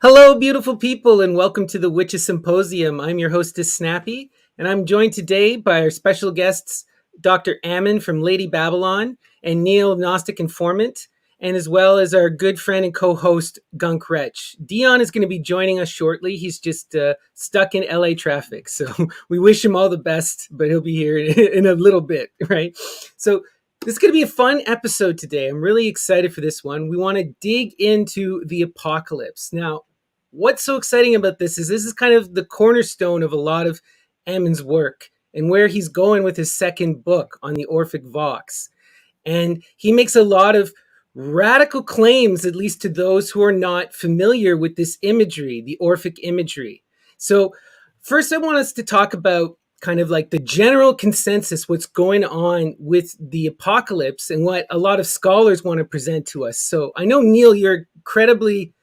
Hello, beautiful people, and welcome to the Witches Symposium. I'm your hostess, Snappy, and I'm joined today by our special guests, Dr. Ammon from Lady Babylon and Neal, Gnostic Informant, and as well as our good friend and co-host, Gunk Wretch. Dion is going to be joining us shortly. He's just stuck in LA traffic, so we wish him all the best, but he'll be here in a little bit, right? So this is going to be a fun episode today. I'm really excited for this one. We want to dig into the apocalypse. Now, what's so exciting about this is kind of the cornerstone of a lot of Ammon's work and where he's going with his second book on the Orphic Vox. And he makes a lot of radical claims, at least to those who are not familiar with this imagery, the Orphic imagery. So first, I want us to talk about kind of like the general consensus, what's going on with the apocalypse and what a lot of scholars want to present to us. So I know, Neal, you're incredibly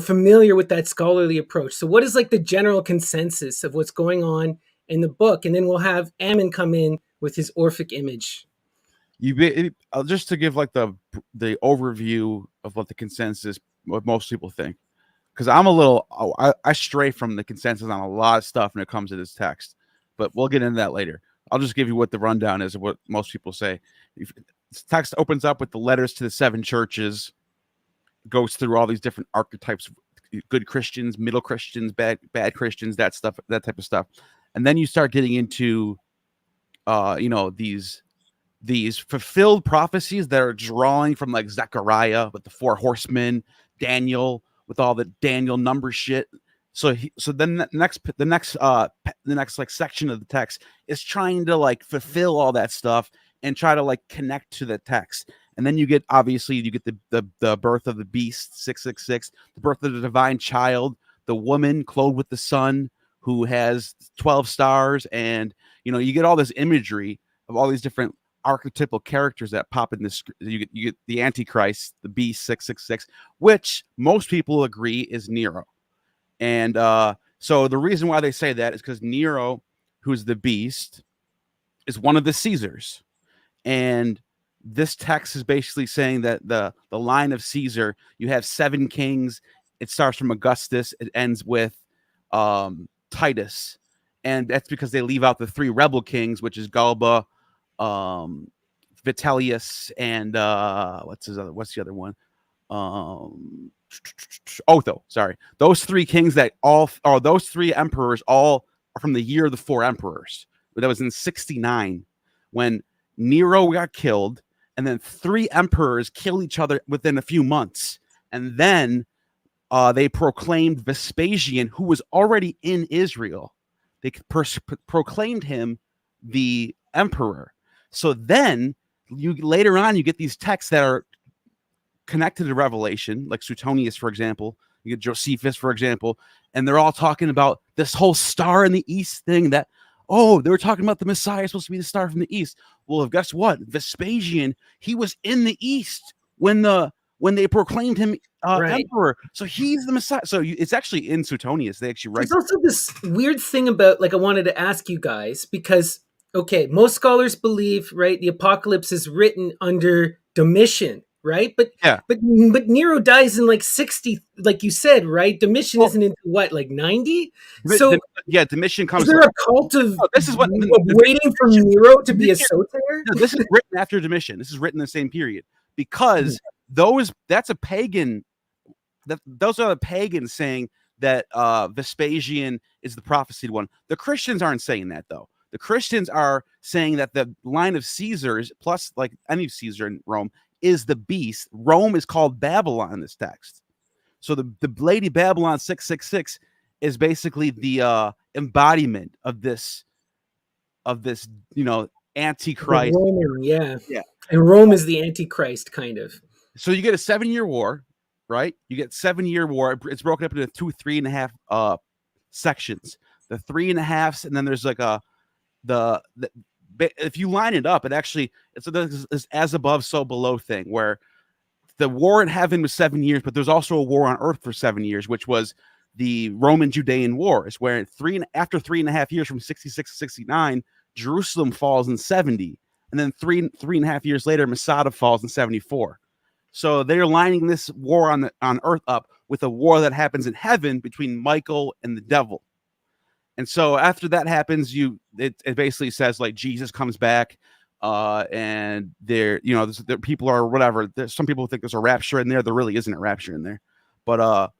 familiar with that scholarly approach. So what is like the general consensus of what's going on in the book? And then we'll have Ammon come in with his Orphic image. Just to give like the overview of what the consensus, what most people think, because I stray from the consensus on a lot of stuff when it comes to this text, but we'll get into that later. I'll just give you what the rundown is of what most people say. This text opens up with the letters to the seven churches, goes through all these different archetypes, good Christians, middle Christians, bad Christians, that type of stuff. And then you start getting into these fulfilled prophecies that are drawing from like Zechariah with the four horsemen, Daniel with all the Daniel number shit. So then the next like section of the text is trying to like fulfill all that stuff and try to like connect to the text. And then you get the birth of the beast, 666, the birth of the divine child, the woman clothed with the sun who has 12 stars. And, you get all this imagery of all these different archetypal characters that pop in this. You get the Antichrist, the beast, 666, which most people agree is Nero. And so the reason why they say that is because Nero, who's the beast, is one of the Caesars. And this text is basically saying that the line of Caesar, you have seven kings. It starts from Augustus. It ends with Titus. And that's because they leave out the three rebel kings, which is Galba, Vitellius, and what's the other one? Otho. Sorry. Those three kings those three emperors all are from the year of the four emperors. That was in 69 when Nero got killed. And then three emperors killed each other within a few months. And then they proclaimed Vespasian, who was already in Israel. They proclaimed him the emperor. So then later on, you get these texts that are connected to Revelation, like Suetonius, for example. You get Josephus, for example. And they're all talking about this whole star in the east thing that, they were talking about the Messiah supposed to be the star from the east. Well, guess what? Vespasian, he was in the east when they proclaimed him emperor. So he's the Messiah. So it's actually in Suetonius. They actually write. There's also this weird thing about, I wanted to ask you guys, because, most scholars believe, right, the apocalypse is written under Domitian, right? But Nero dies in 60, like you said, right? Domitian isn't into what, 90? So Domitian comes. Is there a cult of this is what waiting for Nero to be a soter? No, this is written after Domitian. This is written in the same period because that's a pagan. Those are the pagans saying that Vespasian is the prophesied one. The Christians aren't saying that though. The Christians are saying that the line of Caesars, plus like any Caesar in Rome, is the beast. Rome is called Babylon in this text. So the Lady Babylon 666 is basically the embodiment of this Antichrist. Roman, yeah. And Rome is the Antichrist, kind of. So you get a 7-year war, right? You get 7-year war. It's broken up into 2 3.5 sections. The 3.5, and then there's like if you line it up, it's this as above, so below thing where the war in heaven was 7 years, but there's also a war on earth for 7 years, which was the Roman Judean War. It's where after 3.5 years from 66 to 69, Jerusalem falls in 70. And then three and a half years later, Masada falls in 74. So they're lining this war on Earth up with a war that happens in heaven between Michael and the devil. And so after that happens, it basically says like Jesus comes back, and there, there people are whatever. There's some people think there's a rapture in there. There really isn't a rapture in there, but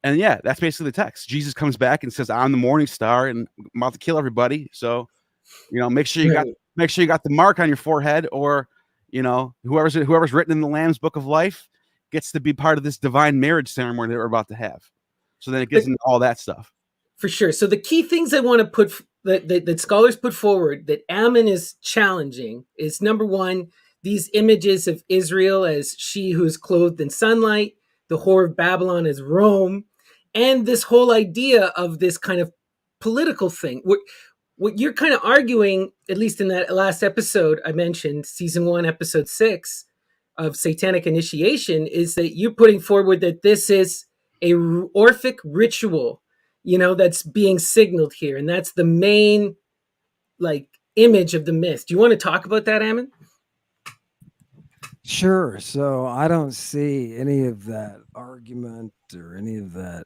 and yeah, that's basically the text. Jesus comes back and says, "I'm the morning star, and I'm about to kill everybody." So, make sure you got the mark on your forehead, or whoever's written in the Lamb's Book of Life gets to be part of this divine marriage ceremony that we're about to have. So then it gets into all that stuff. For sure. So the key things I want to put that scholars put forward that Ammon is challenging is, number one, these images of Israel as she who is clothed in sunlight, the whore of Babylon as Rome, and this whole idea of this kind of political thing. What you're kind of arguing, at least in that last episode I mentioned, season 1, episode 6 of Satanic Initiation, is that you're putting forward that this is a Orphic ritual, that's being signaled here, and that's the main image of the myth. Do you want to talk about that, Ammon? Sure. So I don't see any of that argument or any of that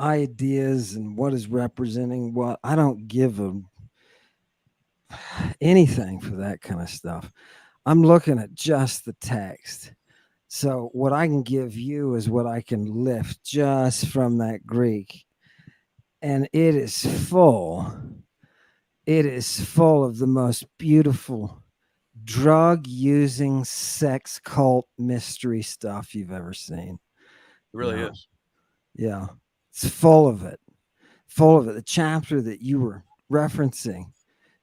ideas and what is representing what. I don't give anything for that kind of stuff. I'm looking at just the text. So what I can give you is what I can lift just from that Greek. And it is full of the most beautiful drug-using sex cult mystery stuff you've ever seen. It really is. Yeah. It's full of it. The chapter that you were referencing,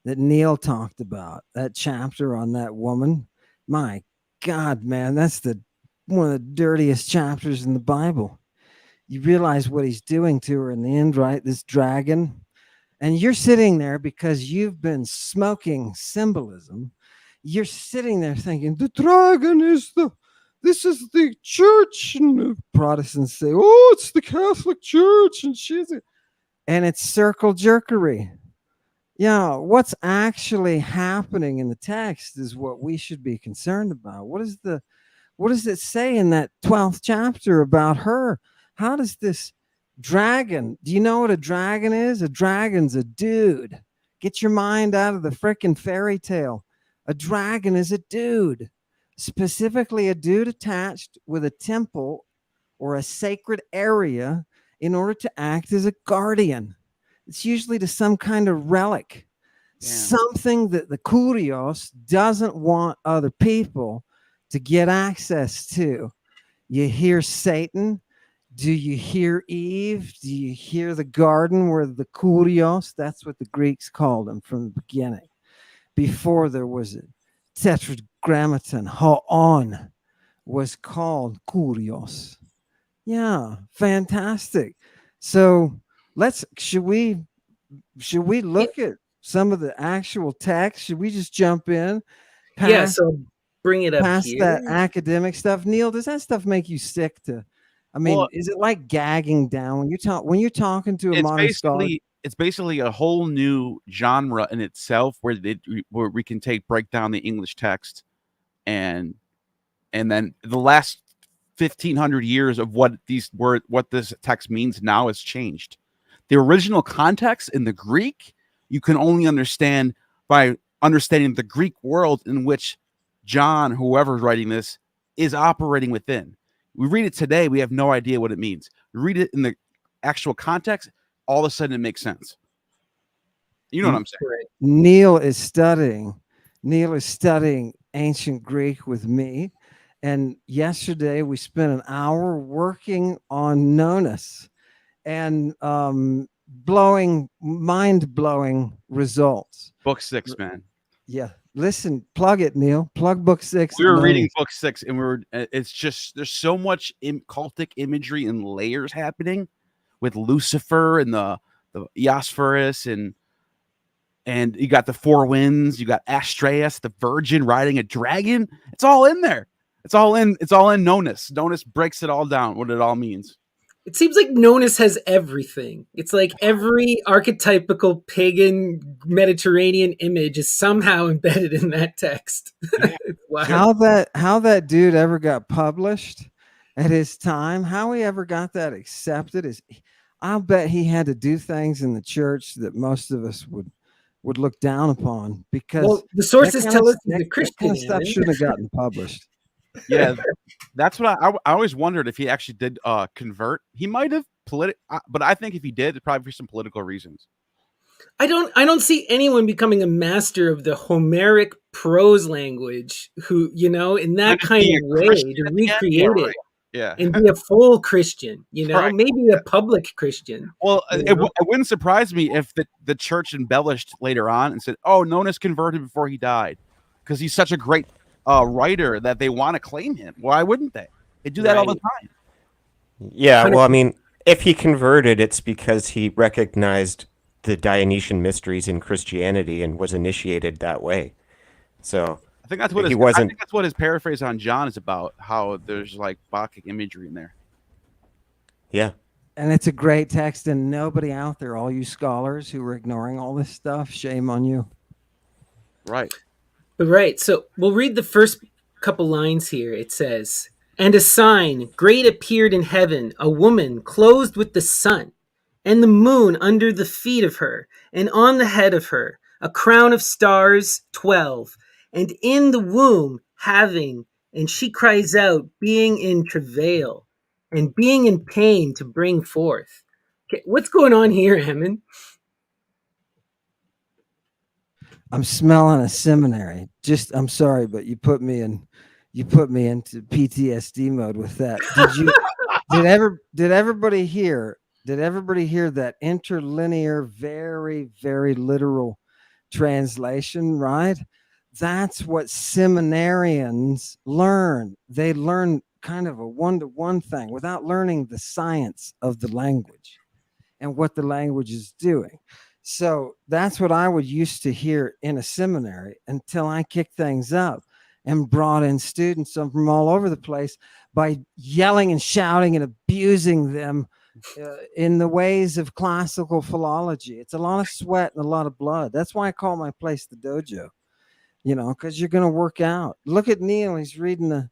that Neal talked about, that chapter on that woman, my God, man, that's one of the dirtiest chapters in the Bible. You realize what he's doing to her in the end, right? This dragon. And you're sitting there because you've been smoking symbolism. You're sitting there thinking, the dragon this is the church. And the Protestants say, oh, it's the Catholic Church. And it's circle jerkery. Yeah, what's actually happening in the text is what we should be concerned about. What does it say in that 12th chapter about her? How does this dragon, do you know what a dragon is? A dragon's a dude. Get your mind out of the frickin' fairy tale. A dragon is a dude, specifically a dude attached with a temple or a sacred area in order to act as a guardian. It's usually to some kind of relic, something that the Kurios doesn't want other people to get access to. You hear Satan. Do you hear Eve? Do you hear the garden where the Kurios, that's what the Greeks called them from the beginning. Before there was a tetragrammaton, Ho'on was called Kurios. Yeah, fantastic. So should we look at some of the actual text? Should we just jump in? So bring it up past here. That academic stuff. Neal, does that stuff make you sick to? I mean, is it like gagging down when you're talking to a modern scholar? It's basically a whole new genre in itself where we can break down the English text, and then the last 1,500 years of what this text means now has changed. The original context in the Greek you can only understand by understanding the Greek world in which John, whoever's writing this, is operating within. We read it today, we have no idea what it means. We read it in the actual context, all of a sudden it makes sense. You know what I'm saying? Neal is studying ancient Greek with me. And yesterday we spent an hour working on Nonus and mind-blowing results. Book 6, man. Yeah. Listen, plug it, Neal. Plug book 6. We were reading book 6, and it's just, there's so much cultic imagery and layers happening with Lucifer and the Eosphorus, and you got the four winds, you got Astraeus, the virgin riding a dragon. It's all in there. It's all in Nonus. Nonus breaks it all down, what it all means. It seems like Nonus has everything. It's like every archetypical pagan Mediterranean image is somehow embedded in that text. Yeah. Wow. How that dude ever got published at his time, how he ever got that accepted is, I'll bet he had to do things in the church that most of us would look down upon, because Well, the sources tell us he's a that kind Christian, of stuff Ammon. shouldn't have gotten published. Yeah, that's what I always wondered if he actually did convert. He might have but I think if he did, it's probably for some political reasons. I don't see anyone becoming a master of the Homeric prose language who, in that Just kind being of a way Christian to at the end? recreate Yeah, it Yeah. and be a full Christian, Right. maybe a public Christian. Well, you it know? wouldn't surprise me if the church embellished later on and said, "Oh, Nonus converted before he died," because he's such a great writer that they want to claim him. Why wouldn't they? They do that all the Right. time. Yeah, well, I 100%. mean, if he converted, it's because he recognized the Dionysian mysteries in Christianity and was initiated that way. So I think that's what He his, I wasn't- think that's what his paraphrase on John is about. How there's like Bacchic imagery in there. yeah, And it's a great text, and nobody out there, all you scholars who are ignoring all this stuff, shame on you. Right. Right. So we'll read the first couple lines here. It says, "And a sign great appeared in heaven, a woman clothed with the sun, and the moon under the feet of her, and on the head of her a crown of stars 12, and in the womb having, and she cries out, being in travail, and being in pain to bring forth." Okay, what's going on here, Ammon? I'm smelling a seminary. I'm sorry, but you put me into PTSD mode with that. Did everybody hear that interlinear, very, very literal translation, right? That's what seminarians learn. They learn kind of a one-to-one thing without learning the science of the language and what the language is doing. So that's what I would used to hear in a seminary until I kicked things up and brought in students from all over the place by yelling and shouting and abusing them in the ways of classical philology. It's a lot of sweat and a lot of blood. That's why I call my place the dojo, because you're going to work out. Look at Neal. He's reading the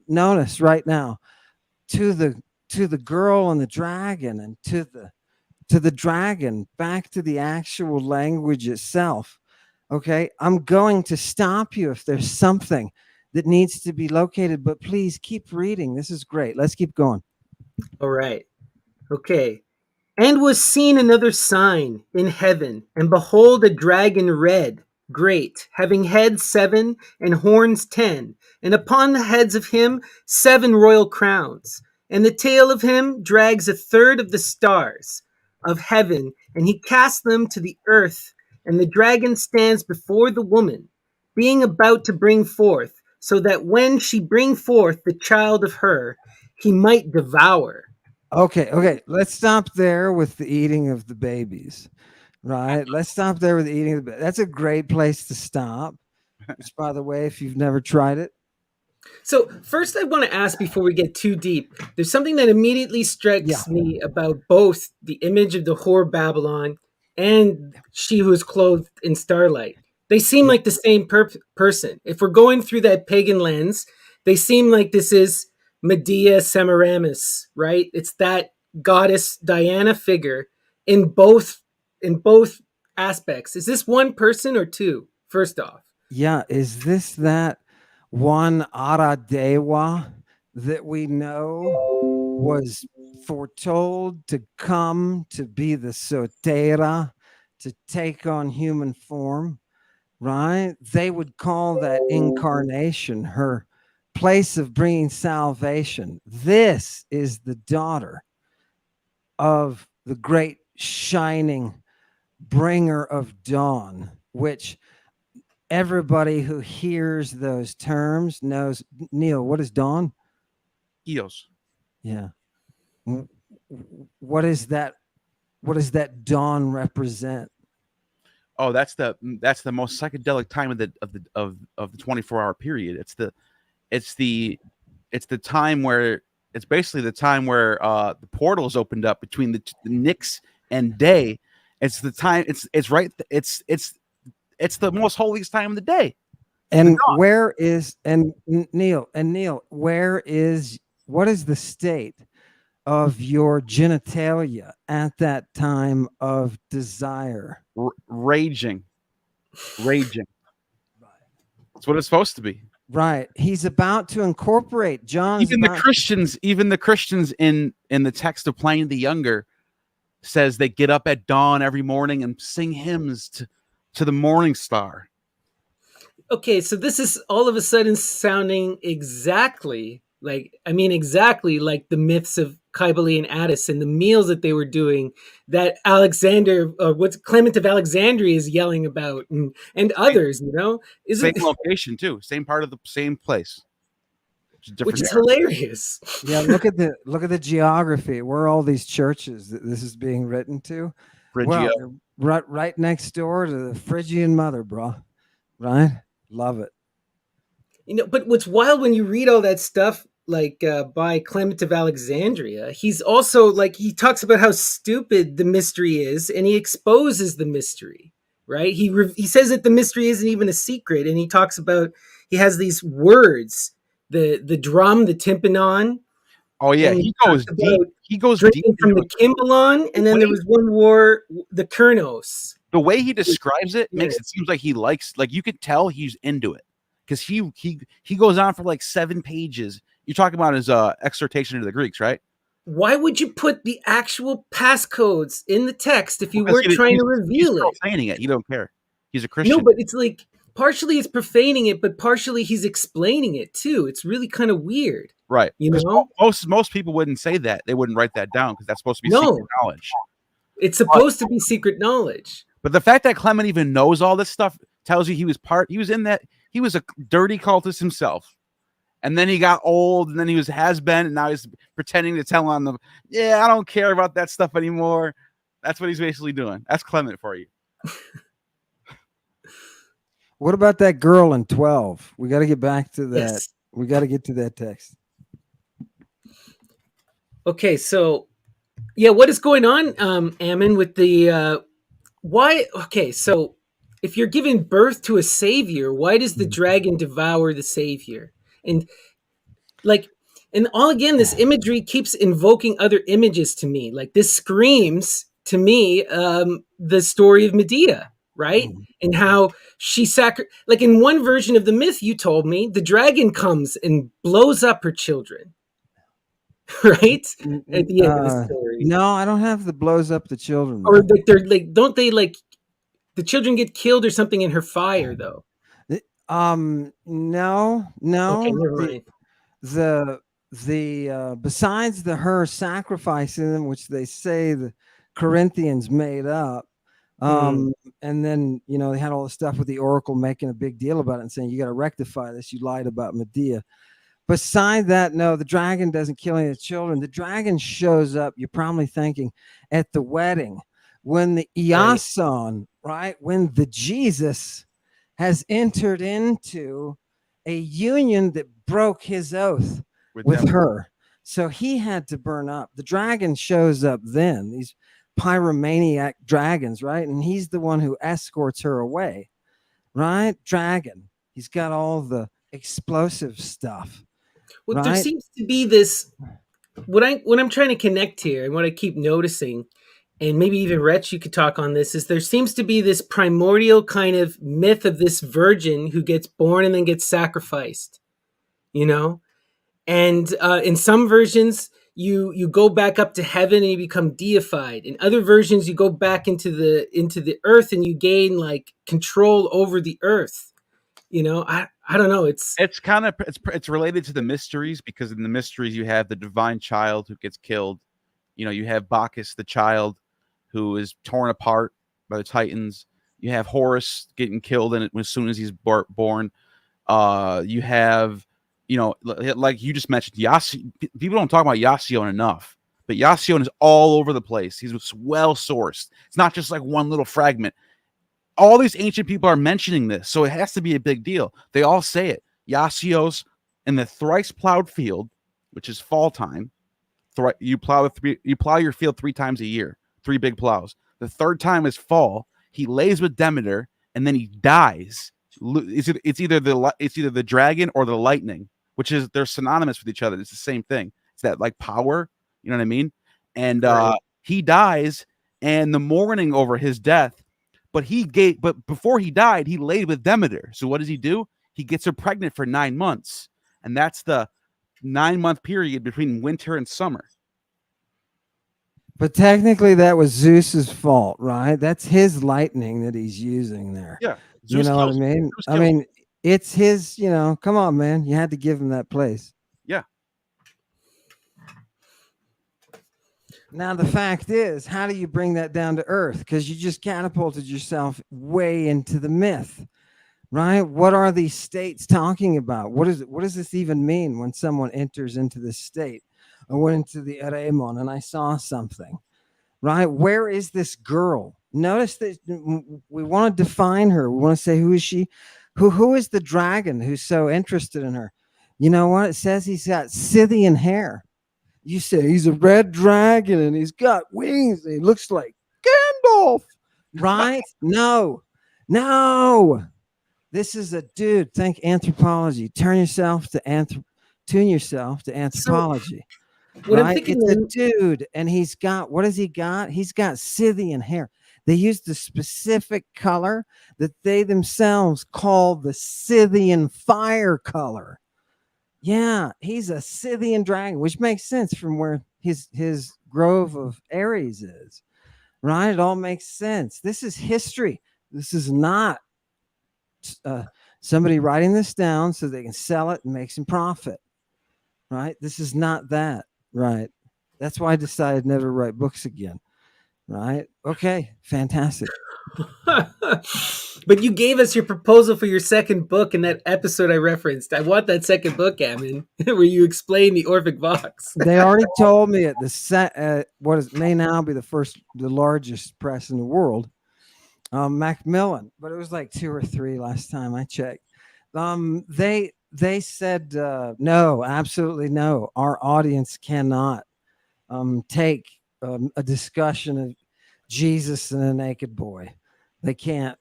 notice right now to the girl and the dragon, and to the dragon, back to the actual language itself. Okay, I'm going to stop you if there's something that needs to be located, but please keep reading. This is great. Let's keep going. All right. Okay. "And was seen another sign in heaven, and behold, a dragon red, great, having heads 7 and horns 10, and upon the heads of him 7 royal crowns. And the tail of him drags a third of the stars of heaven, and he casts them to the earth. And the dragon stands before the woman, being about to bring forth, so that when she bring forth the child of her, he might devour." Okay. Let's stop there with the eating of the babies, right? Let's stop there with the eating of the. That's a great place to stop. Which, by the way, if you've never tried it, So first I want to ask before we get too deep, there's something that immediately strikes Yeah. me about both the image of the whore Babylon and she who is clothed in starlight. They seem like the same person. If we're going through that pagan lens, they seem like this is Medea Semiramis, right? It's that goddess Diana figure in both aspects. Is this one person or two? First off. yeah, is this that one Aradewa that we know was foretold to come to be the Sotera, to take on human form, right? They would call that incarnation her place of bringing salvation. This is the daughter of the great shining bringer of dawn, which everybody who hears those terms knows. Neal, what is dawn? Eos. Yeah. What is that? What does that dawn represent? Oh, that's the most psychedelic time of the 24-hour period. It's the time where It's basically the time where the portals opened up between the Nyx and day. It's the time. It's right. It's the most holiest time of the day. And where is Neal, what is the state of your genitalia at that time of desire? Raging. That's what it's supposed to be. Right. He's about to incorporate John. Even the Christians in the text of Pliny the Younger says they get up at dawn every morning and sing hymns to the morning star. Okay, so this is all of a sudden sounding exactly like the myths of Cybele and Attis and the meals that they were doing that Alexander, what's Clement of Alexandria is yelling about, and others, Same location too, same part of the same place, which is hilarious. Yeah, look at the geography. Where are all these churches that this is being written to? Phrygia. Well, right next door to the Phrygian mother, bro. Right? Love it. But what's wild when you read all that stuff, like by Clement of Alexandria, he's also he talks about how stupid the mystery is, and he exposes the mystery, right? He says that the mystery isn't even a secret, and he talks about he has these words, the drum, the tympanon. Oh yeah, he goes deep. He goes drinking deep from the Kimbalon, and then there was one war, the Kernos. The way he describes it makes it seem like he likes, you could tell he's into it, because he goes on for 7 pages. You're talking about his exhortation to the Greeks, right? Why would you put the actual passcodes in the text if you weren't trying to reveal it? He's profaning it. He don't care. He's a Christian. No, but it's partially it's profaning it, but partially he's explaining it too. It's really kind of weird, right? Most people wouldn't say that. They wouldn't write that down because that's supposed to be secret knowledge. It's supposed to be secret knowledge. But the fact that Clement even knows all this stuff tells you he was a dirty cultist himself. And then he got old, and then he has been, and now he's pretending to tell on them, I don't care about that stuff anymore. That's what he's basically doing. That's Clement for you. What about that girl in 12? We got to get back to that. Yes. We got to get to that text. Okay, so what is going on, Ammon, with the why? Okay, so if you're giving birth to a savior, why does the dragon devour the savior? And this imagery keeps invoking other images to me. This screams to me the story of Medea, right? And how she in one version of the myth you told me, the dragon comes and blows up her children. Right? At the end of the story. No, I don't have the blows up the children. Or they're don't they the children get killed or something in her fire though? No. Okay, never mind. The besides her sacrificing them, which they say the Corinthians made up, and then they had all the stuff with the oracle making a big deal about it and saying you got to rectify this. You lied about Medea. Beside that, no, the dragon doesn't kill any of the children. The dragon shows up. You're probably thinking at the wedding when the Iason, right? When the Jesus has entered into a union that broke his oath with her. So he had to burn up. The dragon shows up then, these pyromaniac dragons, right? And he's the one who escorts her away, right? Dragon. He's got all the explosive stuff. Well, right? There seems to be this, what I'm trying to connect here and what I keep noticing, and maybe even Wretch, you could talk on this, is there seems to be this primordial kind of myth of this virgin who gets born and then gets sacrificed, and in some versions you go back up to heaven and you become deified. In other versions you go back into the earth and you gain control over the earth. I don't know. It's related to the mysteries, because in the mysteries you have the divine child who gets killed. You have Bacchus, the child, who is torn apart by the Titans. You have Horus getting killed in it as soon as he's born. You have, like you just mentioned, people don't talk about Yasion enough, but Yasion is all over the place. He's well sourced. It's not just one little fragment. All these ancient people are mentioning this, so it has to be a big deal. They all say it. Yasios in the thrice plowed field which is fall time. You plow your field 3 times a year, 3 big plows. The third time is fall. He lays with Demeter, and then he dies. It's either the dragon or the lightning, which is they're synonymous with each other. It's the same thing. It's that like power, you know what I mean? And he dies, and the mourning over his death. But before he died, he laid with Demeter. So what does he do? He gets her pregnant for 9 months, and that's the 9-month period between winter and summer. But technically, that was Zeus's fault, right? That's his lightning that he's using there. Yeah, you know what I mean? I mean, it's his. Come on, man. You had to give him that place. Yeah. Now the fact is, how do you bring that down to earth? Because you just catapulted yourself way into the myth. Right? What are these states talking about? What does this even mean when someone enters into this state? I went into the Eremon and I saw something. Right? Where is this girl? Notice that we want to define her. We want to say, who is she? Who is the dragon who's so interested in her? You know what? It says he's got Scythian hair. You say he's a red dragon and he's got wings and he looks like Gandalf. Right? No. This is a dude. Think anthropology. Tune yourself to anthropology. So, right? It's a dude, and he's got, what has he got? He's got Scythian hair. They use the specific color that they themselves call the Scythian fire color. Yeah, he's a Scythian dragon, which makes sense from where his grove of Ares is. Right? It all makes sense. This is history. This is not somebody writing this down so they can sell it and make some profit. Right? This is not that. Right? That's why I decided never to write books again. Right? Okay, fantastic. But you gave us your proposal for your second book in that episode I referenced. I want that second book, Ammon, where you explain the Orphic Vox. They already told me at the may now be the largest press in the world. Macmillan, but it was like 2 or 3 last time I checked. They said no, absolutely no. Our audience cannot take a discussion of Jesus and a naked boy. They can't.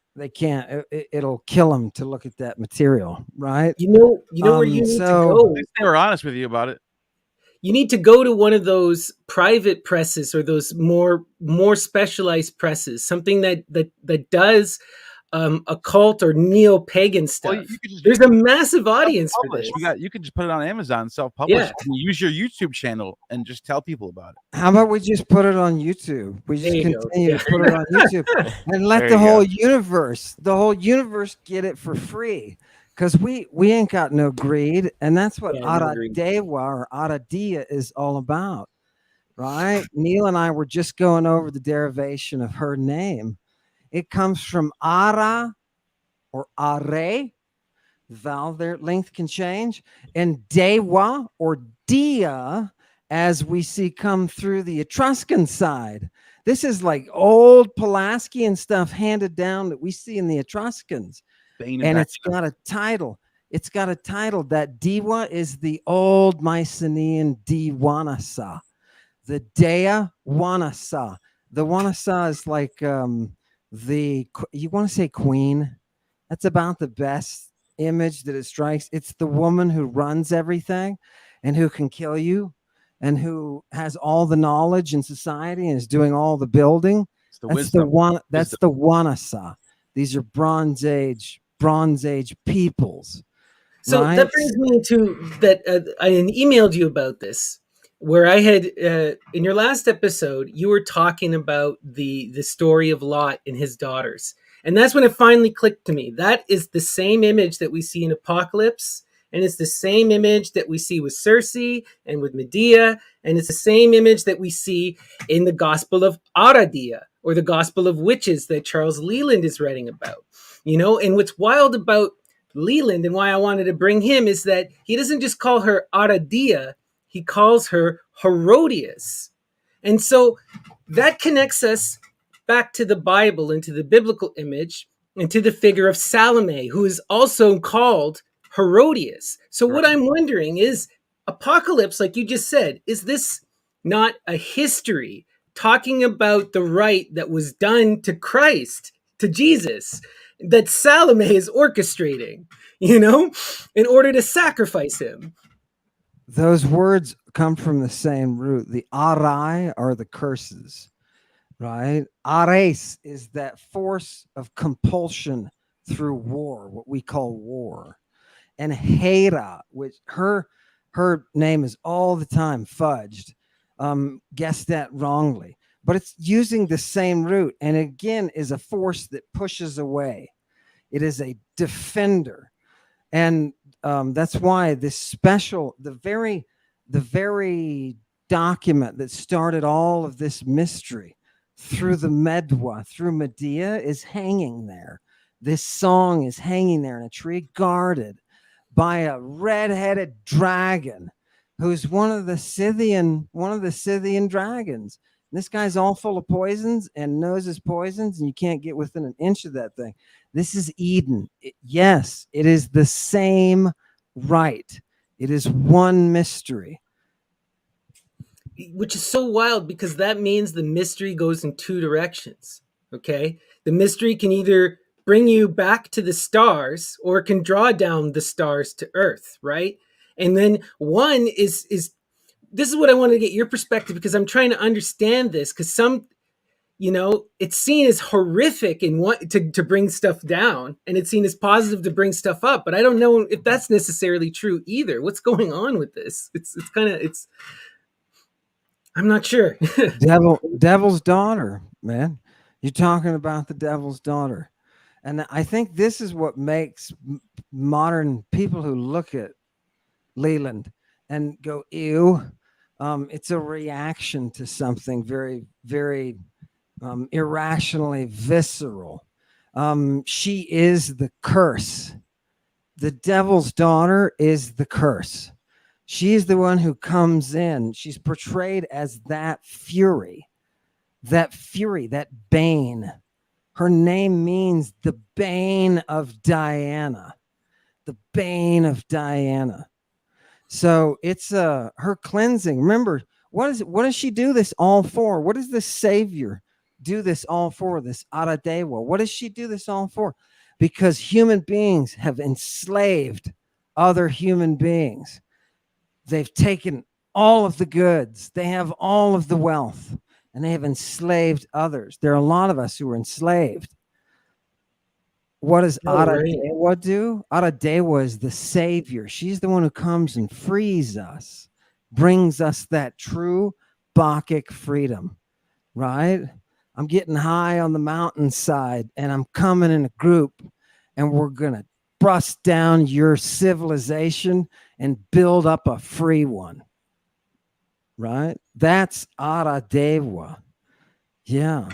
It'll kill them to look at that material, right? You know where you need to go. They were honest with you about it. You need to go to one of those private presses or those more specialized presses, something that does occult or neo-pagan stuff. Well, there's a massive audience for this. You could just put it on Amazon, self-publish. Yeah. Use your YouTube channel and just tell people about it. How about we just put it on YouTube? We just continue to put it on YouTube and let the whole universe get it for free. Because we ain't got no greed, and that's what Aradewa or Aradia is all about, right? Neal and I were just going over the derivation of her name. It comes from Ara or Are. The vowel there, length can change. And Dewa or Dia, as we see come through the Etruscan side. This is like old Pelasgian stuff handed down that we see in the Etruscans. And it's got a title. It's got a title. That Diwa is the old Mycenaean Diwanasa. The Dea Wanasa. The Wanasa is like... you want to say queen? That's about the best image that it strikes. It's the woman who runs everything and who can kill you and who has all the knowledge in society and is doing all the building. That's the Wanasa. These are Bronze Age peoples. So right? That brings me to that I emailed you about this, where I had in your last episode, you were talking about the story of Lot and his daughters. And that's when it finally clicked to me. That is the same image that we see in Apocalypse. And it's the same image that we see with Circe and with Medea. And it's the same image that we see in the Gospel of Aradia, or the Gospel of Witches that Charles Leland is writing about. And what's wild about Leland and why I wanted to bring him is that he doesn't just call her Aradia, he calls her Herodias. And so that connects us back to the Bible and to the biblical image and to the figure of Salome, who is also called Herodias. So what I'm wondering is, apocalypse, like you just said, is this not a history talking about the rite that was done to Christ, to Jesus, that Salome is orchestrating, in order to sacrifice him? Those words come from the same root. The arai are the curses, right? Ares is that force of compulsion through war, what we call war. And Hera, which her name is all the time fudged, guessed that wrongly, but it's using the same root, and again is a force that pushes away. It is a defender, and that's why this special, the very document that started all of this mystery through the Medwa, through Medea, is hanging there. This song is hanging there in a tree, guarded by a red-headed dragon, who's one of the Scythian dragons. This guy's all full of poisons and knows his poisons, and you can't get within an inch of that thing. This is Eden. Yes, it is the same rite. It is one mystery. Which is so wild, because that means the mystery goes in two directions. Okay, the mystery can either bring you back to the stars, or it can draw down the stars to Earth, right? And then one is this is what I want to get your perspective, because I'm trying to understand this, because it's seen as horrific and to bring stuff down, and it's seen as positive to bring stuff up. But I don't know if that's necessarily true either. What's going on with this? I'm not sure. Devil's daughter, man. You're talking about the devil's daughter. And I think this is what makes modern people who look at Leland and go, ew. It's a reaction to something very, very irrationally visceral. She is the curse. The devil's daughter is the curse. She is the one who comes in. She's portrayed as that fury, that bane. Her name means the bane of Diana, the bane of Diana. So it's her cleansing. Remember, what does she do this all for? What does the Savior do this all for? This Aradewa. What does she do this all for? Because human beings have enslaved other human beings. They've taken all of the goods. They have all of the wealth, and they have enslaved others. There are a lot of us who are enslaved. What does Aradewa do? Aradewa is the savior. She's the one who comes and frees us, brings us that true Bacchic freedom, right? I'm getting high on the mountainside, and I'm coming in a group, and we're going to bust down your civilization and build up a free one, right? That's Aradewa. Yeah.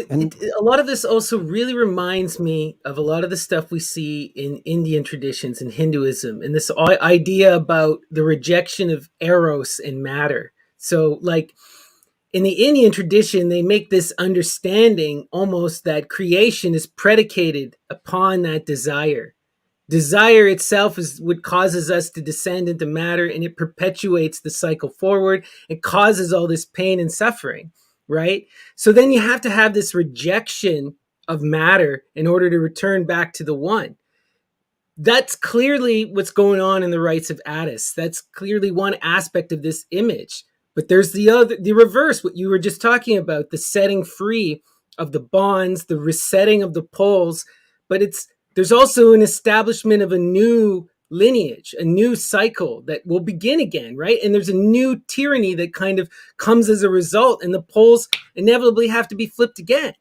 And a lot of this also really reminds me of a lot of the stuff we see in Indian traditions and Hinduism, and this idea about the rejection of eros and matter. So like in the Indian tradition, they make this understanding almost that creation is predicated upon that desire. Desire itself is what causes us to descend into matter, and it perpetuates the cycle forward. It causes all this pain and suffering, right? So then you have to have this rejection of matter in order to return back to the one. That's clearly what's going on in the rites of Attis. That's clearly one aspect of this image. But there's the reverse, what you were just talking about, the setting free of the bonds, the resetting of the poles. But there's also an establishment of a new lineage, a new cycle that will begin again, right? And there's a new tyranny that kind of comes as a result, and the poles inevitably have to be flipped again.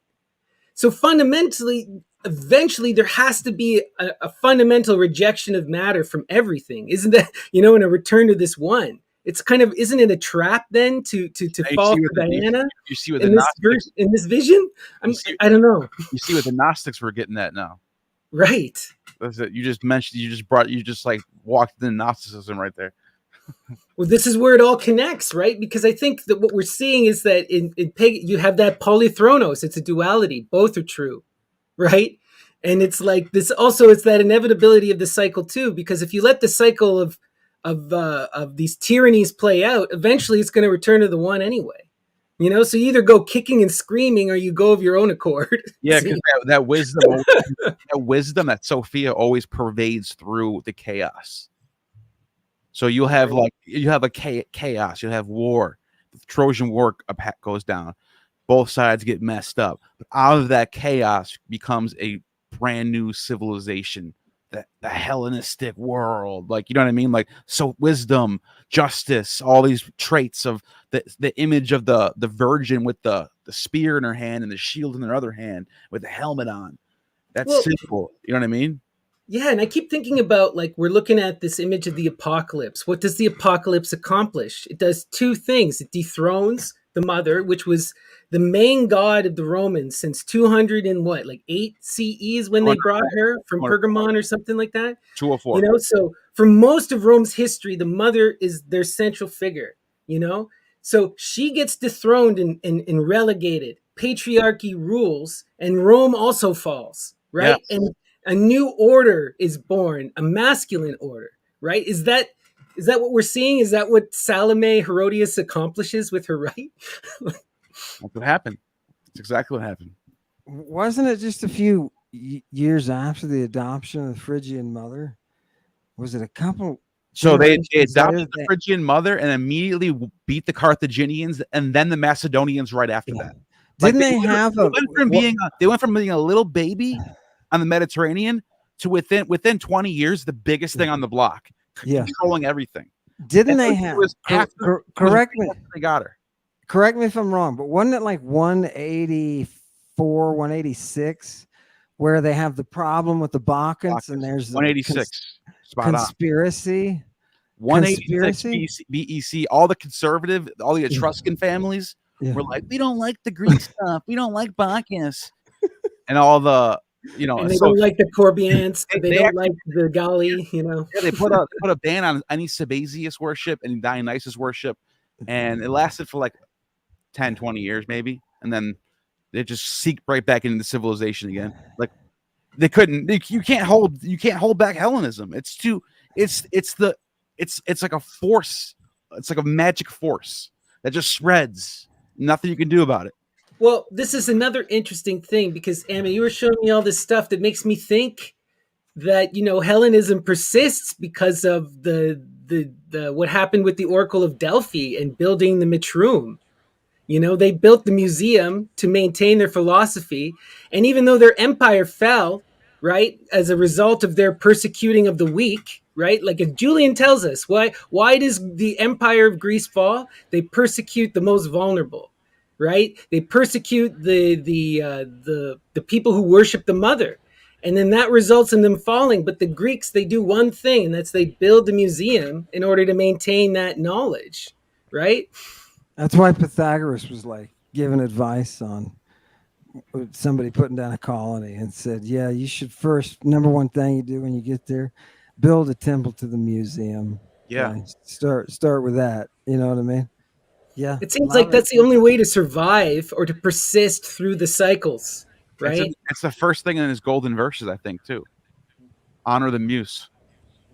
So fundamentally, eventually there has to be a fundamental rejection of matter from everything. Isn't that, in a return to this one? It's kind of, isn't it a trap then to fall for Diana? You see what in this vision? I don't know. You see what the Gnostics were getting at now. Right. That's it. You just mentioned, you just like walked in Gnosticism right there. Well, this is where it all connects, right? Because I think that what we're seeing is that in pagan, you have that polythronos. It's a duality. Both are true, right? And it's like this also, it's that inevitability of the cycle too, because if you let the cycle of of these tyrannies play out, eventually it's going to return to the one anyway. So you either go kicking and screaming or you go of your own accord. Yeah, because that wisdom, that Sophia always pervades through the chaos. So you'll have chaos, you'll have war. The Trojan War goes down. Both sides get messed up. But out of that chaos becomes a brand new civilization, the Hellenistic world. Like, you know what I mean? Like, so wisdom, justice, all these traits of the image of the virgin with the spear in her hand and the shield in her other hand with the helmet on. That's simple. You know what I mean? Yeah, and I keep thinking about, like, we're looking at this image of the apocalypse. What does the apocalypse accomplish? It does two things. It dethrones the mother, which was the main god of the Romans since 200 and 8 CE is when they brought her from Pergamon or something like that. 204. So for most of Rome's history, the mother is their central figure, So she gets dethroned and relegated. Patriarchy rules, and Rome also falls, right? Yes. And a new order is born, a masculine order, right? Is that what we're seeing? Is that what Salome Herodias accomplishes with her right? That's what happened. That's exactly what happened. Wasn't it just a few years after the adoption of the Phrygian mother? Was it a couple? So they adopted the Phrygian mother and immediately beat the Carthaginians and then the Macedonians right after that. Didn't they went from being a little baby on the Mediterranean to within 20 years, the biggest thing on the block, controlling everything. Didn't they have? Correct me. They got her. Correct me if I'm wrong, but wasn't it like 184, 186, where they have the problem with the Balkans and there's 186 conspiracy? 186 BEC. All the conservative, all the Etruscan families were like, we don't like the Greek stuff. We don't like Bacchus. And all the, and they don't like the Corbians. They don't like the Galli. Yeah, they put a ban on any Sabazius worship and Dionysus worship, and it lasted for like 10, 20 years maybe, and then they just seeped right back into the civilization again. Like, they couldn't. You can't hold back Hellenism. It's like a force. It's like a magic force that just spreads. Nothing you can do about it. Well, this is another interesting thing because, Ammon, you were showing me all this stuff that makes me think that, Hellenism persists because of the what happened with the Oracle of Delphi and building the Mitrum. They built the museum to maintain their philosophy. And even though their empire fell, right, as a result of their persecuting of the weak, right? Like, if Julian tells us, why does the empire of Greece fall? They persecute the most vulnerable. Right? They persecute the people who worship the mother. And then that results in them falling. But the Greeks, they do one thing, and that's they build the museum in order to maintain that knowledge. Right? That's why Pythagoras was like giving advice on somebody putting down a colony and said, yeah, you should first, number one thing you do when you get there, build a temple to the museum. Yeah. Start with that. You know what I mean? Yeah. It seems like that's the only way to survive or to persist through the cycles, right? It's the first thing in his golden verses, I think, too. Honor the muse.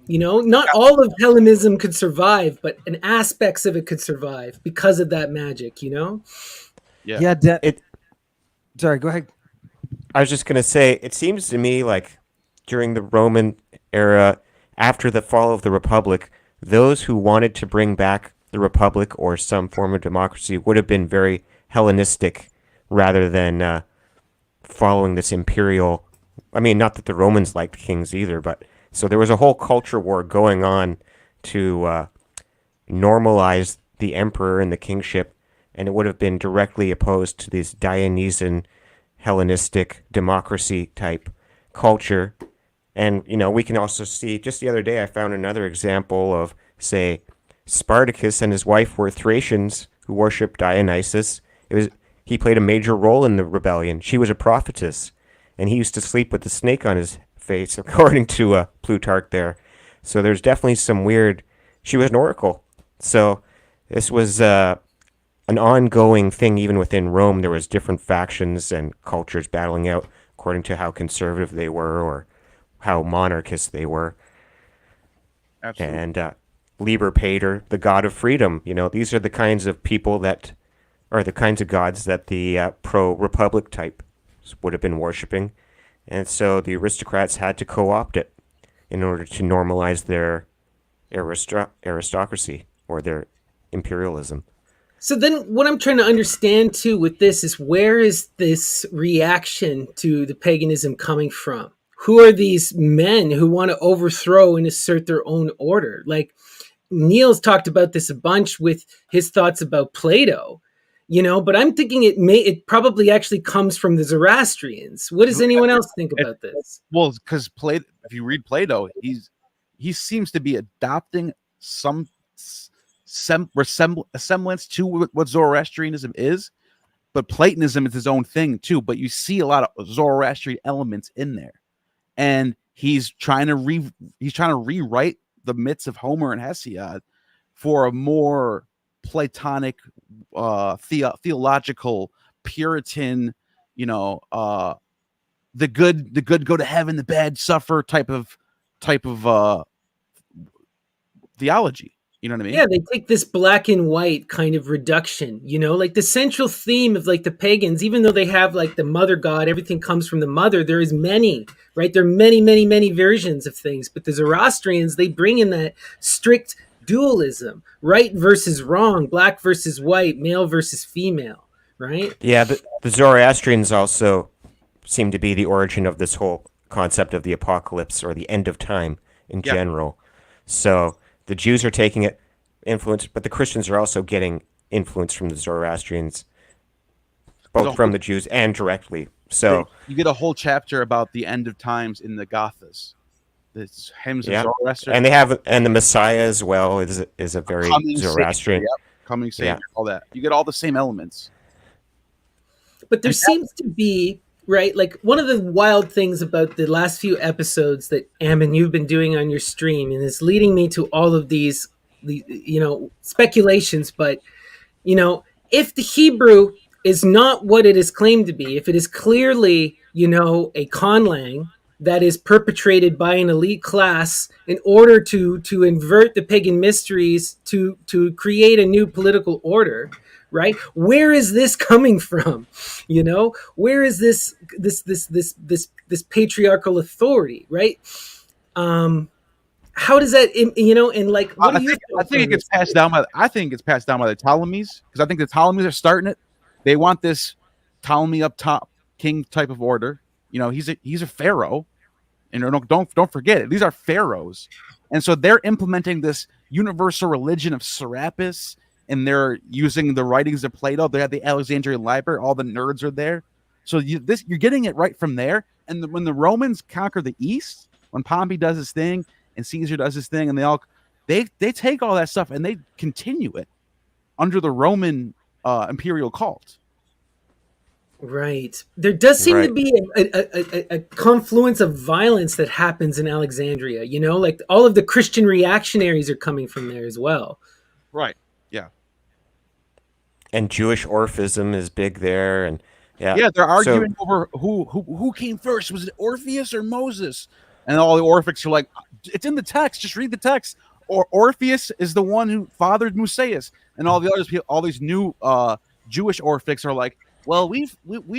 Not all of Hellenism could survive, but an aspects of it could survive because of that magic, Yeah. Yeah. Sorry, go ahead. I was just going to say, it seems to me like during the Roman era, after the fall of the Republic, those who wanted to bring back the Republic or some form of democracy would have been very Hellenistic rather than following this imperial. I mean, not that the Romans liked kings either, but so there was a whole culture war going on to normalize the emperor and the kingship, and it would have been directly opposed to this Dionysian Hellenistic democracy type culture. And, we can also see, just the other day, I found another example of, say, Spartacus and his wife were Thracians who worshipped Dionysus. He played a major role in the rebellion. She was a prophetess, and he used to sleep with the snake on his face, according to Plutarch there. So there's definitely some weird. She was an oracle. So this was an ongoing thing. Even within Rome, there was different factions and cultures battling out according to how conservative they were or how monarchist they were. Absolutely. And Liber Pater, the god of freedom. These are the kinds of people that are the kinds of gods that the pro-republic type would have been worshiping. And so the aristocrats had to co-opt it in order to normalize their aristocracy or their imperialism. So then what I'm trying to understand too with this is, where is this reaction to the paganism coming from? Who are these men who want to overthrow and assert their own order? Like, Neal's talked about this a bunch with his thoughts about Plato, but I'm thinking it probably actually comes from the Zoroastrians. What does anyone else think about this? Well, because if you read Plato, he seems to be adopting some semblance to what Zoroastrianism is, but Platonism is his own thing too. But you see a lot of Zoroastrian elements in there, and he's trying to rewrite the myths of Homer and Hesiod for a more Platonic, theological, Puritan, the good go to heaven, the bad suffer type of theology. You know what I mean? Yeah, they take this black and white kind of reduction, like the central theme of like the pagans, even though they have like the mother god, everything comes from the mother. There is many, right? There are many, many, many versions of things. But the Zoroastrians, they bring in that strict dualism, right versus wrong, black versus white, male versus female, right? Yeah, the Zoroastrians also seem to be the origin of this whole concept of the apocalypse or the end of time in general. So the Jews are taking it influence, but the Christians are also getting influence from the Zoroastrians, both from the Jews and directly. So you get a whole chapter about the end of times in the Gathas. It's hymns of Zoroaster, and the Messiah as well is a very Zoroastrian coming Savior, all that. You get all the same elements. But there seems to be, right, like one of the wild things about the last few episodes that Ammon you've been doing on your stream, and it's leading me to all of these speculations. But if the Hebrew is not what it is claimed to be, if it is clearly a conlang that is perpetrated by an elite class in order to invert the pagan mysteries to create a new political order, right? Where is this coming from? Where is this patriarchal authority, right? How does that, and like, what I think it gets passed down by the Ptolemies, because I think the Ptolemies are starting it. They want this Ptolemy up top king type of order. He's a pharaoh, and don't forget it. These are pharaohs, and so they're implementing this universal religion of Serapis, and they're using the writings of Plato. They have the Alexandrian Library. All the nerds are there, so you're getting it right from there. And when the Romans conquer the East, when Pompey does his thing and Caesar does his thing, and they take all that stuff and they continue it under the Roman imperial cult. Right. There does seem to be a confluence of violence that happens in Alexandria, like all of the Christian reactionaries are coming from there as well. Right. Yeah. And Jewish Orphism is big there. And they're arguing over who came first. Was it Orpheus or Moses? And all the Orphics are like, it's in the text. Just read the text. Or Orpheus is the one who fathered Musaeus. And all the others, all these new Jewish Orphics are like, well, we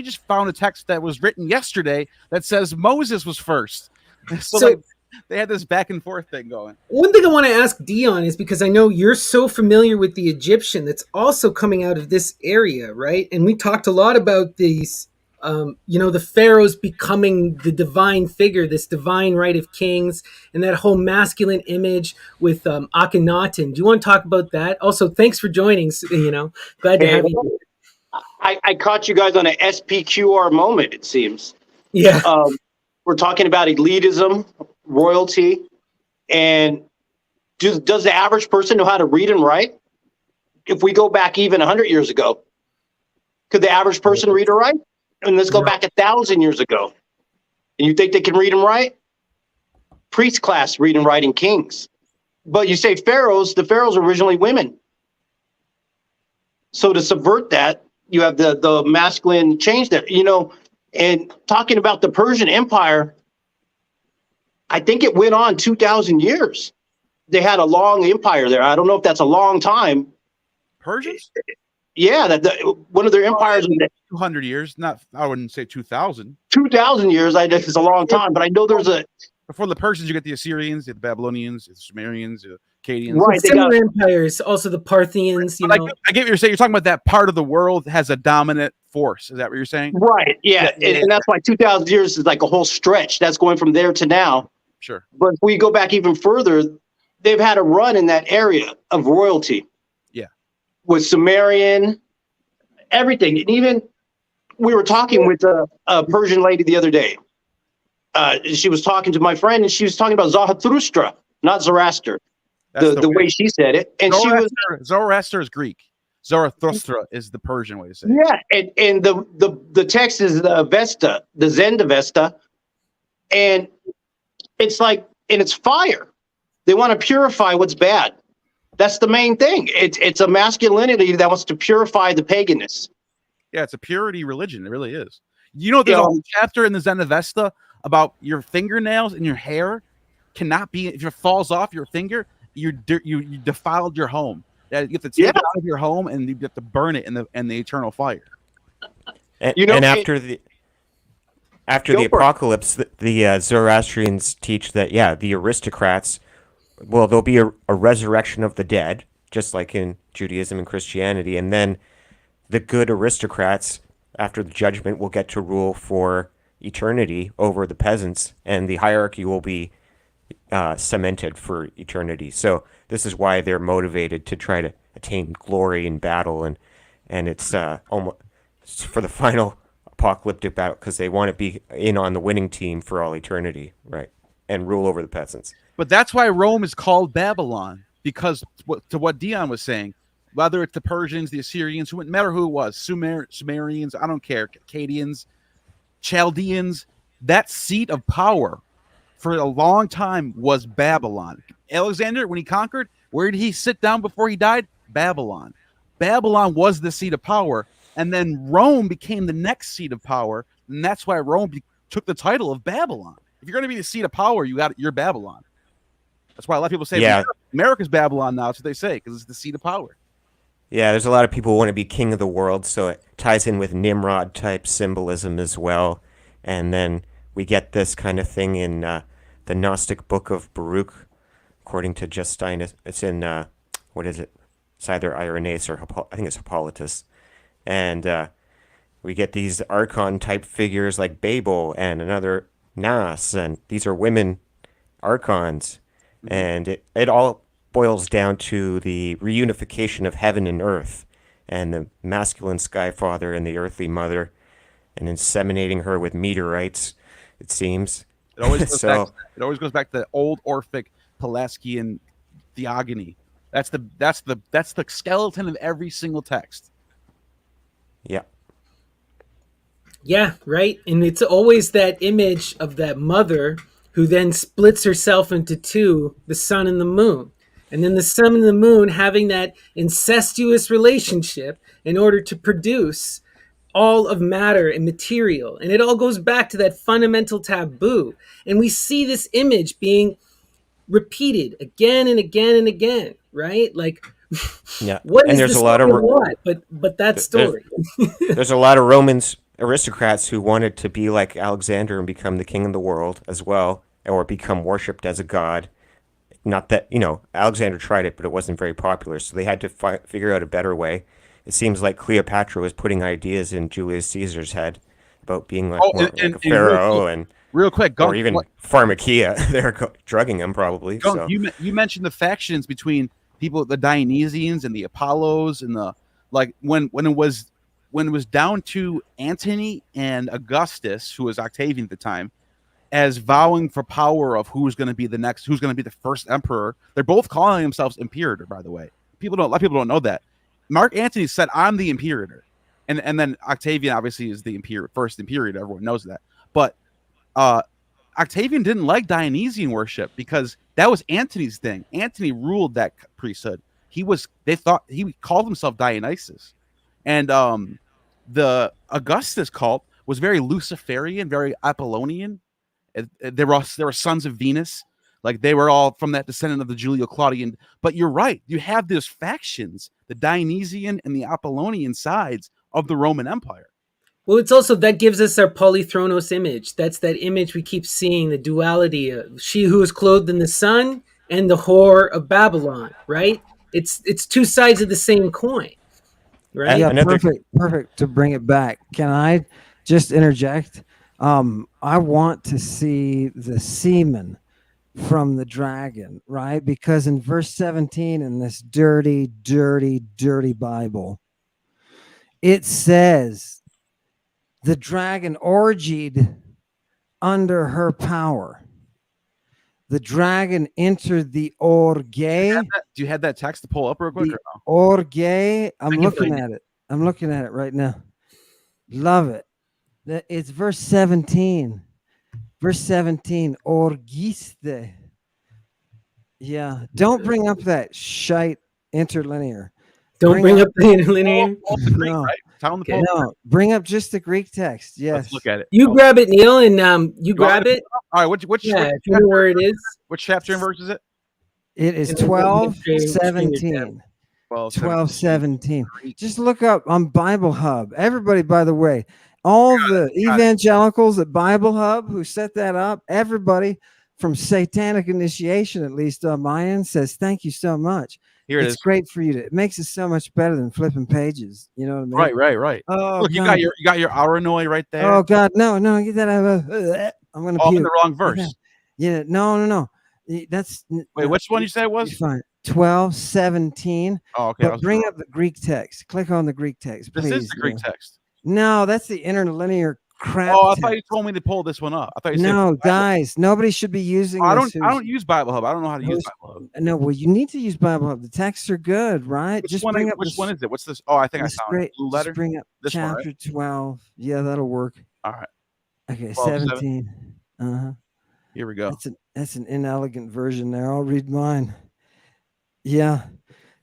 just found a text that was written yesterday that says Moses was first. So they had this back and forth thing going. One thing I want to ask Dion is, because I know you're so familiar with the Egyptian that's also coming out of this area, right? And we talked a lot about these, the pharaohs becoming the divine figure, this divine right of kings, and that whole masculine image with Akhenaten. Do you want to talk about that? Also, thanks for joining. Glad to have you. I caught you guys on an SPQR moment, it seems. Yeah. We're talking about elitism, royalty, and does the average person know how to read and write? If we go back even 100 years ago, could the average person read or write? And let's go back 1,000 years ago. And you think they can read and write? Priest class read and writing kings. But you say pharaohs, the pharaohs are originally women. So to subvert that, you have the masculine change there, and talking about the Persian Empire, I think it went on 2,000 years. they had a long empire there. I don't know if that's a long time. Persians? Yeah, one of their empires was 200 years. Not, I wouldn't say 2,000. 2,000 years. I guess it's a long time, but I know there's a Before the Persians, you get the Assyrians, the Babylonians, the Sumerians, the Akkadians. Right, they Similar got empires, also the Parthians. You But know, I get what you're saying. You're talking about that part of the world has a dominant force. Is that what you're saying? right. Yeah, and that's why 2,000 years is like a whole stretch. That's going from there to now. Sure. But if we go back even further, they've had a run in that area of royalty. Yeah. With Sumerian, everything. And even we were talking with a Persian lady the other day. She was talking to my friend, and she was talking about Zarathustra, not Zoroaster, the way she said it. And Zoroaster is Greek. Zarathustra is the Persian way to say it. Yeah, and the text is the Avesta, the Zendavesta, and it's like, and it's fire. They want to purify what's bad. That's the main thing. It's a masculinity that wants to purify the paganness. Yeah, it's a purity religion. It really is. You know, there's a whole chapter in the Zendavesta about your fingernails and your hair cannot be, if it falls off your finger, you defiled your home. You have to take it out of your home and you have to burn it in the eternal fire. And after the apocalypse, the Zoroastrians teach that the aristocrats, well, there'll be a resurrection of the dead, just like in Judaism and Christianity, and then the good aristocrats after the judgment will get to rule for eternity over the peasants, and the hierarchy will be cemented for eternity. So this is why they're motivated to try to attain glory in battle, and it's almost for the final apocalyptic battle, because they want to be in on the winning team for all eternity, right, and rule over the peasants. But that's why Rome is called Babylon, because to what Dion was saying, whether it's the Persians, the Assyrians, no matter who it was, Sumerians, I don't care, Akkadians, Chaldeans, that seat of power for a long time was Babylon. Alexander, when he conquered, where did he sit down before he died? Babylon. Babylon was the seat of power, and then Rome became the next seat of power, and that's why Rome took the title of Babylon. If you're going to be the seat of power, you're Babylon. That's why a lot of people say America's Babylon now. That's what they say, because it's the seat of power. Yeah, there's a lot of people who want to be king of the world, so it ties in with Nimrod type symbolism as well. And then we get this kind of thing in the Gnostic book of Baruch, according to Justinus. It's in what is it? It's either Irenaeus or I think it's Hippolytus. And we get these archon type figures like Babel and another Nas, and these are women archons. And it all boils down to the reunification of heaven and earth, and the masculine sky father and the earthly mother, and inseminating her with meteorites, it seems. It always goes back to the old Orphic Pelasgian theogony. That's the skeleton of every single text. Yeah. Yeah, right. And it's always that image of that mother who then splits herself into two, the sun and the moon. And then the sun and the moon having that incestuous relationship in order to produce all of matter and material. And it all goes back to that fundamental taboo. And we see this image being repeated again and again and again, right? Like, what is there's the a lot of but that story. There's a lot of Romans aristocrats who wanted to be like Alexander and become the king of the world as well, or become worshipped as a god. Not that, Alexander tried it, but it wasn't very popular, so they had to figure out a better way. It seems like Cleopatra was putting ideas in Julius Caesar's head about being like a pharaoh and real quick, Gunk, or even Pharmakia. They're drugging him probably. Gunk, so. You mentioned the factions between people, the Dionysians and the Apollos, and the when it was down to Antony and Augustus, who was Octavian at the time, as vowing for power of who's going to be the first emperor. They're both calling themselves imperator, by the way. A lot of people don't know that. Mark Antony said, "I'm the imperator," and then Octavian obviously is the first imperator. Everyone knows that, but Octavian didn't like Dionysian worship because that was Antony's thing. Antony ruled that priesthood. They thought he called himself Dionysus, and the Augustus cult was very Luciferian, very Apollonian. They were sons of Venus. Like they were all from that descendant of the Julio-Claudian. But you're right. You have these factions, the Dionysian and the Apollonian sides of the Roman Empire. Well, it's also that gives us our polythronos image. That's that image we keep seeing, the duality of she who is clothed in the sun and the whore of Babylon, right? It's two sides of the same coin, right? Yeah, Another- perfect to bring it back. Can I just interject? I want to see the semen from the dragon, right? Because in verse 17 in this dirty, dirty, dirty Bible, it says the dragon orgied under her power. The dragon entered the orge. Do you have that text to pull up real quick? The Or no? orge. I'm can looking find at it. I'm looking at it right now. Love it. It's verse 17. Verse 17. Orgiste. Yeah. Don't bring up that shite interlinear. Don't bring up the interlinear. Pull up the Greek, No. right? Tell them to Okay. pull up. No, bring up just the Greek text. Yes. Let's look at it. You grab it, Neil, and you want me grab to it. All right, which Yeah, if you know where it is. which chapter and verse is it? It is And then 12, stream your 17. Well, 12, 17. Greek. Just look up on Bible Hub. Everybody, by the way, all the evangelicals at Bible Hub who set that up, everybody from Satanic Initiation, at least on my end, says thank you so much. Here it It's is. great for you. It makes it so much better than flipping pages. You know what I mean? Right. Oh, Look, you God. got your Aranoi right there. Oh, God. No, get that out of I'm going to All in puke. the wrong verse. Yeah, no. That's Wait, which one you said it was? fine. 12, 17. Oh, okay. I But was bring wrong. up the Greek text. Click on the Greek text, This please. is the Greek text. No, that's the interlinear crap. Oh, I thought you text. told me to pull this one up. I thought you said No, Bible. guys, nobody should be using I this. don't use Bible Hub. I don't know how to use who's- Bible Hub. No, well, you need to use Bible Hub. The texts are good, right? Which Just one? bring up Which the, one is it? What's this? Oh, I think I the found it. Blue letter. Just bring up This one, chapter 12. Yeah, that'll work. All right, Okay, 12, 17. Uh-huh. here we go. That's an inelegant version there. I'll read mine. Yeah.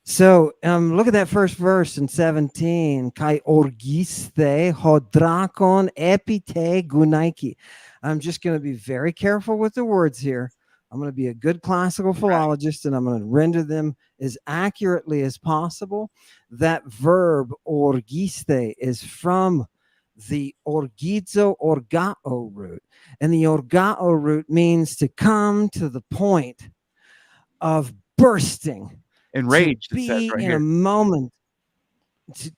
So look at that first verse in 17. Kai orgiste hodrakon epite gunaiki. I'm just going to be very careful with the words here. I'm going to be a good classical philologist, and I'm going to render them as accurately as possible. That verb orgiste is from the orgizo orgao root. And the orgao root means to come to the point of bursting. Enraged. To It says be right in a here. moment,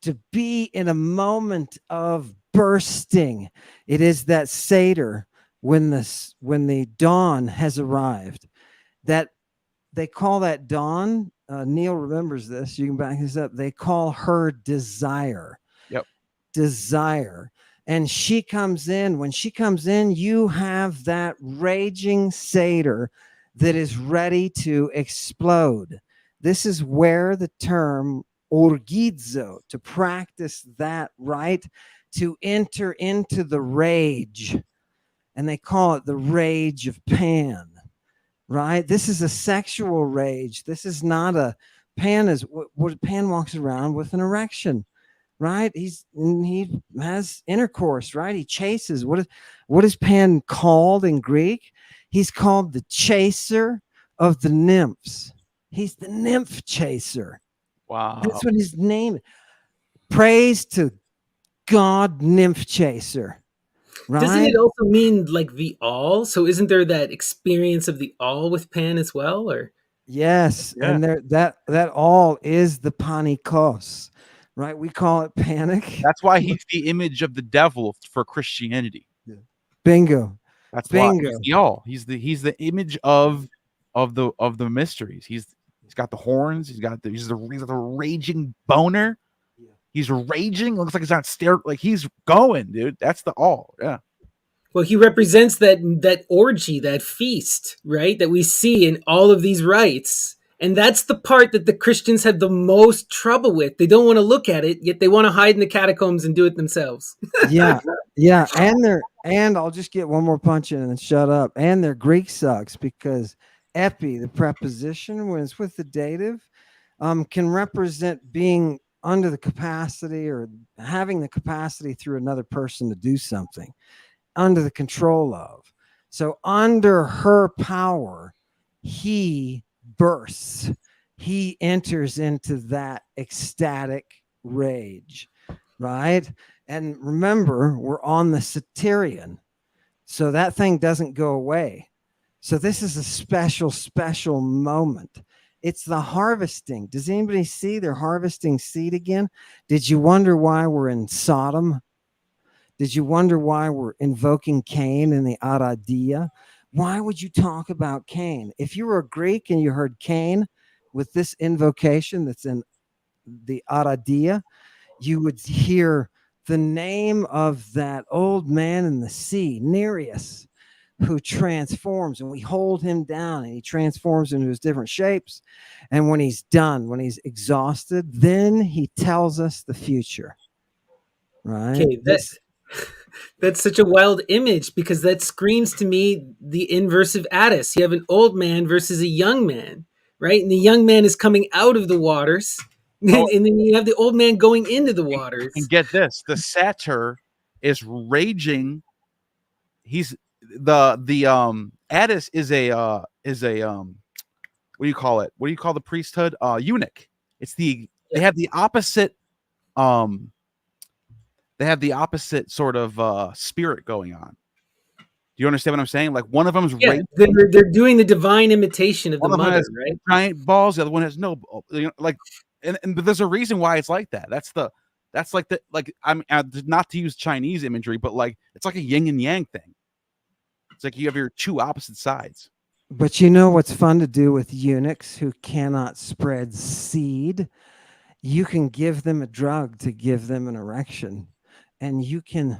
to be in a moment of bursting. It is that Seder when the dawn has arrived. That they call that dawn. Neal remembers this. You can back this up. They call her desire. Yep. Desire. And she comes in. When she comes in, you have that raging Seder that is ready to explode. This is where the term orgizo, to practice that right, to enter into the rage. And they call it the rage of Pan, right? This is a sexual rage. This is not a, Pan is, what Pan walks around with an erection, right? He has intercourse, right? He chases. What is Pan called in Greek? He's called the chaser of the nymphs. He's the nymph chaser. Wow. That's what his name is. Praise to God, nymph chaser. Right? Doesn't it also mean like the all? So isn't there that experience of the all with Pan as well? Or Yes, Yeah. and there that all is the panikos, right? We call it panic. That's why he's the image of the devil for Christianity. Bingo. That's why Bingo. he's the all. He's the image of the mysteries. He's got the horns. He's got the raging boner. He's raging. Looks like he's not staring. Like he's going, dude. That's the all. Yeah. well, he represents that orgy, that feast, right? That we see in all of these rites. And that's the part that the Christians have the most trouble with. They don't want to look at it, yet they want to hide in the catacombs and do it themselves. Yeah, and I'll just get one more punch in and then shut up. And their Greek sucks because epi, the preposition, when it's with the dative, can represent being under the capacity or having the capacity through another person to do something, under the control of. So under her power he bursts. He enters into that ecstatic rage, right? And remember, we're on the Asterion, so that thing doesn't go away. So this is a special moment. It's the harvesting. Does anybody see they're harvesting seed again? Did you wonder why we're in Sodom? Did you wonder why we're invoking Cain in the Aradia? Why would you talk about Cain? If you were a Greek and you heard Cain with this invocation that's in the Aradia, you would hear the name of that old man in the sea, Nereus, who transforms, and we hold him down and he transforms into his different shapes. And when he's done, when he's exhausted, then he tells us the future. Right? Okay, that's such a wild image, because that screams to me the inverse of Addis. You have an old man versus a young man, right? And the young man is coming out of the waters, Oh. and then you have the old man going into the waters. And get this, the satyr is raging. He's the Addis is a what do you call it? What do you call the priesthood? Eunuch. It's they have the opposite sort of spirit going on. Do you understand what I'm saying? Like, one of them is they're doing the divine imitation of the one of them mother, has right? giant balls, the other one has no, like, but there's a reason why it's like that. I'm not to use Chinese imagery, but like, it's like a yin and yang thing. It's like you have your two opposite sides. But you know what's fun to do with eunuchs who cannot spread seed? You can give them a drug to give them an erection, and you can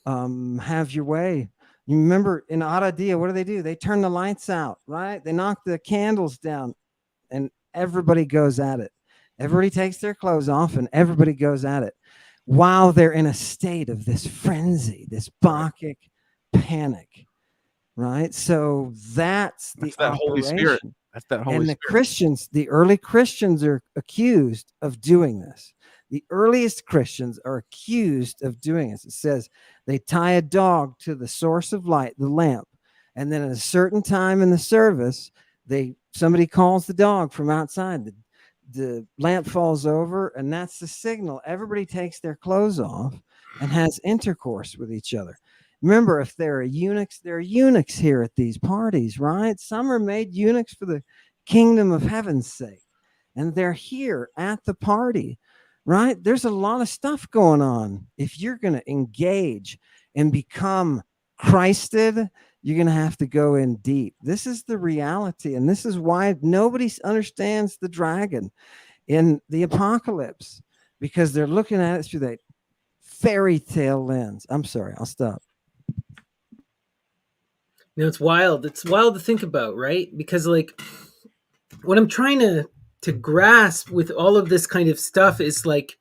have your way. You remember in Aradia, what do? They turn the lights out, right? They knock the candles down, and everybody goes at it. Everybody takes their clothes off, and everybody goes at it while they're in a state of this frenzy, this Bacchic panic, right? So that's that Holy Spirit. That's that Holy and the Spirit. Christians, the early Christians are accused of doing this. The earliest Christians are accused of doing this. It says they tie a dog to the source of light, the lamp, and then at a certain time in the service, somebody calls the dog from outside. The lamp falls over, and that's the signal. Everybody takes their clothes off and has intercourse with each other. Remember, if there are eunuchs here at these parties, right? Some are made eunuchs for the kingdom of heaven's sake, and they're here at the party, right? There's a lot of stuff going on. If you're going to engage and become Christed, you're going to have to go in deep. This is the reality, and this is why nobody understands the dragon in the apocalypse, because they're looking at it through that fairy tale lens. I'm sorry, I'll stop. No, it's wild. It's wild to think about, right? Because like, what I'm trying to grasp with all of this kind of stuff is like,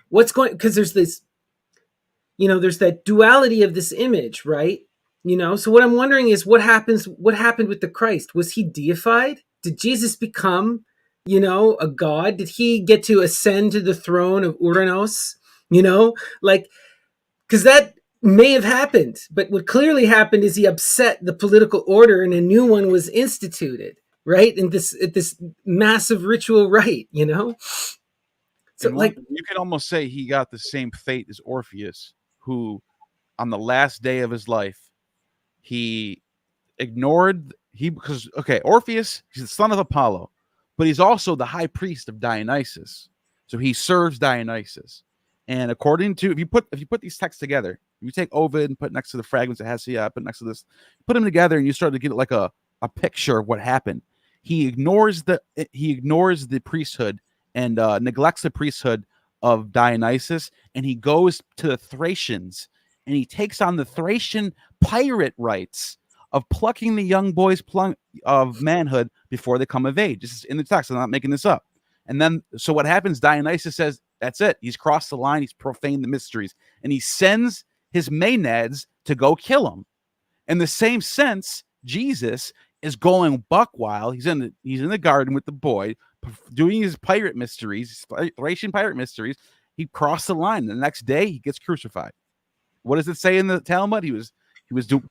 what's going, because there's this, there's that duality of this image, right? So what I'm wondering is what happened with the Christ? Was he deified? Did Jesus become, a god? Did he get to ascend to the throne of Uranus? Like, because that may have happened, but what clearly happened is he upset the political order and a new one was instituted, right? And this massive ritual rite, So like, you can almost say he got the same fate as Orpheus, who on the last day of his life, Orpheus, he's the son of Apollo, but he's also the high priest of Dionysus. So he serves Dionysus. And according to, if you put these texts together, if you take Ovid and put next to the fragments of Hesiod, put next to this, put them together, and you start to get like a picture of what happened. He ignores the priesthood and neglects the priesthood of Dionysus, and he goes to the Thracians, and he takes on the Thracian pirate rites of plucking the young boys of manhood before they come of age. This is in the text. I'm not making this up. And then, so what happens? Dionysus says, that's it. He's crossed the line. He's profaned the mysteries. And he sends his maenads to go kill him. In the same sense, Jesus is going buck wild. He's in the garden with the boy, doing his pirate mysteries, Thracian pirate mysteries. He crossed the line. The next day, he gets crucified. What does it say in the Talmud? He was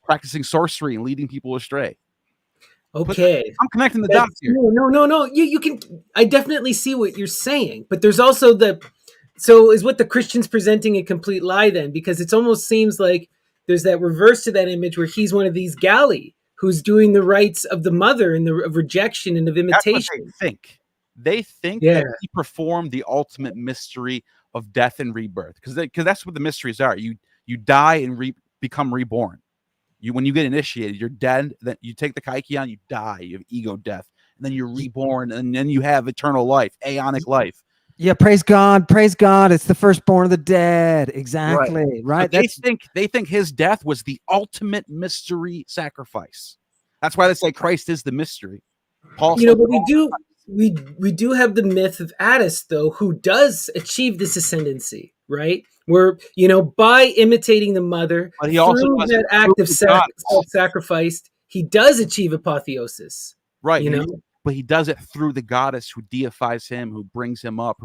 practicing sorcery and leading people astray. Okay. I'm connecting the dots here. No. You can. I definitely see what you're saying, but there's also So is what the Christians presenting a complete lie then? Because it almost seems like there's that reverse to that image where he's one of these galley who's doing the rites of the mother and of rejection and of That's what imitation. they think. They think Yeah. that he performed the ultimate mystery of death and rebirth, because that's what the mysteries are. You die and become reborn. When you get initiated, you're dead. Then you take the Kaikion, you die. You have ego death, and then you're reborn, and then you have eternal life, aeonic life. Yeah, praise God, praise God. It's the firstborn of the dead. Exactly. Right. So they think his death was the ultimate mystery sacrifice. That's why they say Christ is the mystery. Paul, but we do have the myth of Attis, though, who does achieve this ascendancy, right? Where, by imitating the mother, but he also through that act of self-sacrifice, he does achieve apotheosis. Right. But he does it through the goddess who deifies him, who brings him up,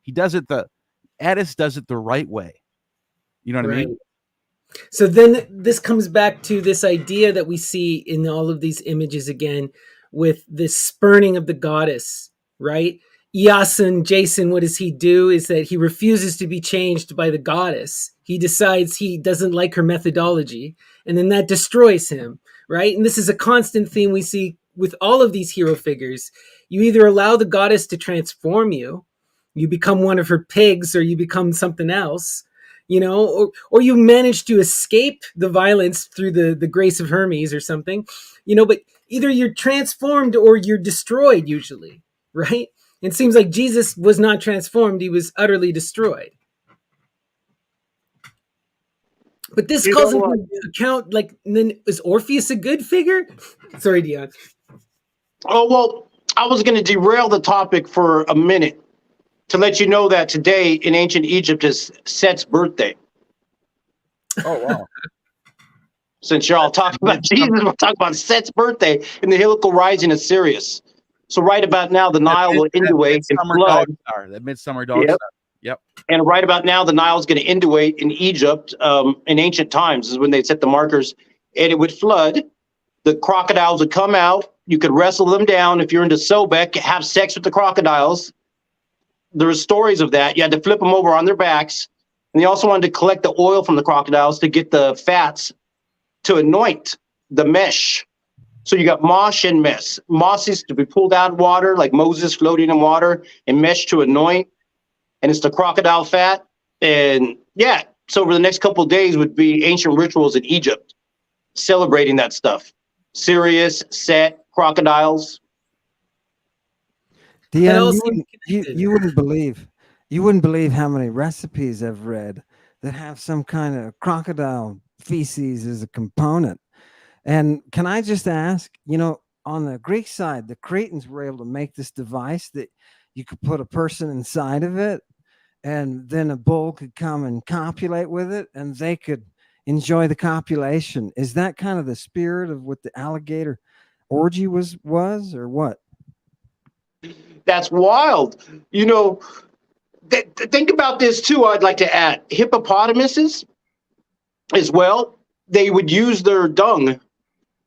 he does it Attis does it the right way. You know what I mean? So then this comes back to this idea that we see in all of these images again, with this spurning of the goddess, right? Iason, Jason, what does he do? Is that he refuses to be changed by the goddess. He decides he doesn't like her methodology, and then that destroys him, right? And this is a constant theme we see with all of these hero figures. You either allow the goddess to transform you become one of her pigs, or you become something else, or you manage to escape the violence through the grace of Hermes or something, but either you're transformed or you're destroyed usually, right? It seems like Jesus was not transformed. He was utterly destroyed. But this calls into account, then is Orpheus a good figure? Sorry, Dion. Oh, well, I was going to derail the topic for a minute to let you know that today in ancient Egypt is Set's birthday. Oh, wow. Since you're all talking about Jesus, we're talking about Set's birthday in the heliacal rising of Sirius. So right about now, the Nile will indwate and flood. That midsummer dog star. Yep. And right about now, the Nile is going to indwate in Egypt. In ancient times is when they set the markers, and it would flood. The crocodiles would come out. You could wrestle them down. If you're into Sobek, have sex with the crocodiles. There were stories of that. You had to flip them over on their backs. And they also wanted to collect the oil from the crocodiles to get the fats to anoint the mesh. So you got mosh and mesh. Moss is to be pulled out of water, like Moses floating in water, and mesh to anoint. And it's the crocodile fat. And yeah, so over the next couple of days would be ancient rituals in Egypt celebrating that stuff. Sirius, Set, crocodiles. Dion, you wouldn't believe how many recipes I've read that have some kind of crocodile feces as a component. And can I just ask, on the Greek side, the Cretans were able to make this device that you could put a person inside of it, and then a bull could come and copulate with it, and they could enjoy the copulation. Is that kind of the spirit of what the alligator orgy was or what? That's wild. Think about this too. I'd like to add hippopotamuses as well. They would use their dung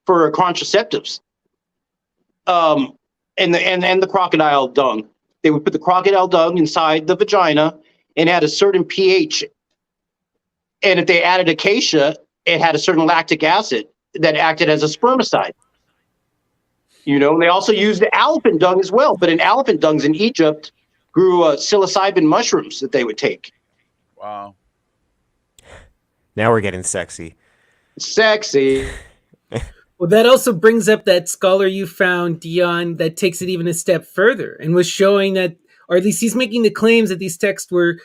for contraceptives. And the crocodile dung. They would put the crocodile dung inside the vagina and had a certain pH. And if they added acacia, it had a certain lactic acid that acted as a spermicide. They also used the elephant dung as well. But in elephant dungs in Egypt grew psilocybin mushrooms that they would take. Wow. Now we're getting sexy. Sexy. Well, that also brings up that scholar you found, Dion, that takes it even a step further and was showing that, or at least he's making the claims that these texts were,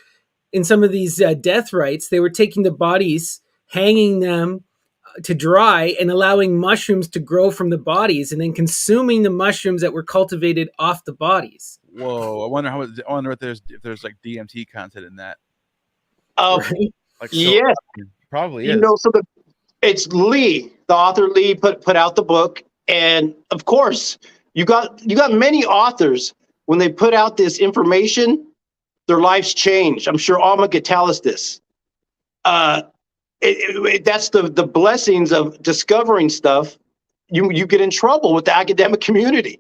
in some of these death rites, they were taking the bodies, hanging them to dry, and allowing mushrooms to grow from the bodies, and then consuming the mushrooms that were cultivated off the bodies. Whoa! I wonder if there's like DMT content in that. Right? Yes, probably is. So it's Lee, the author Lee put out the book, and of course you got many authors when they put out this information, their lives change. I'm sure Alma could tell us this. That's the blessings of discovering stuff you get in trouble with the academic community.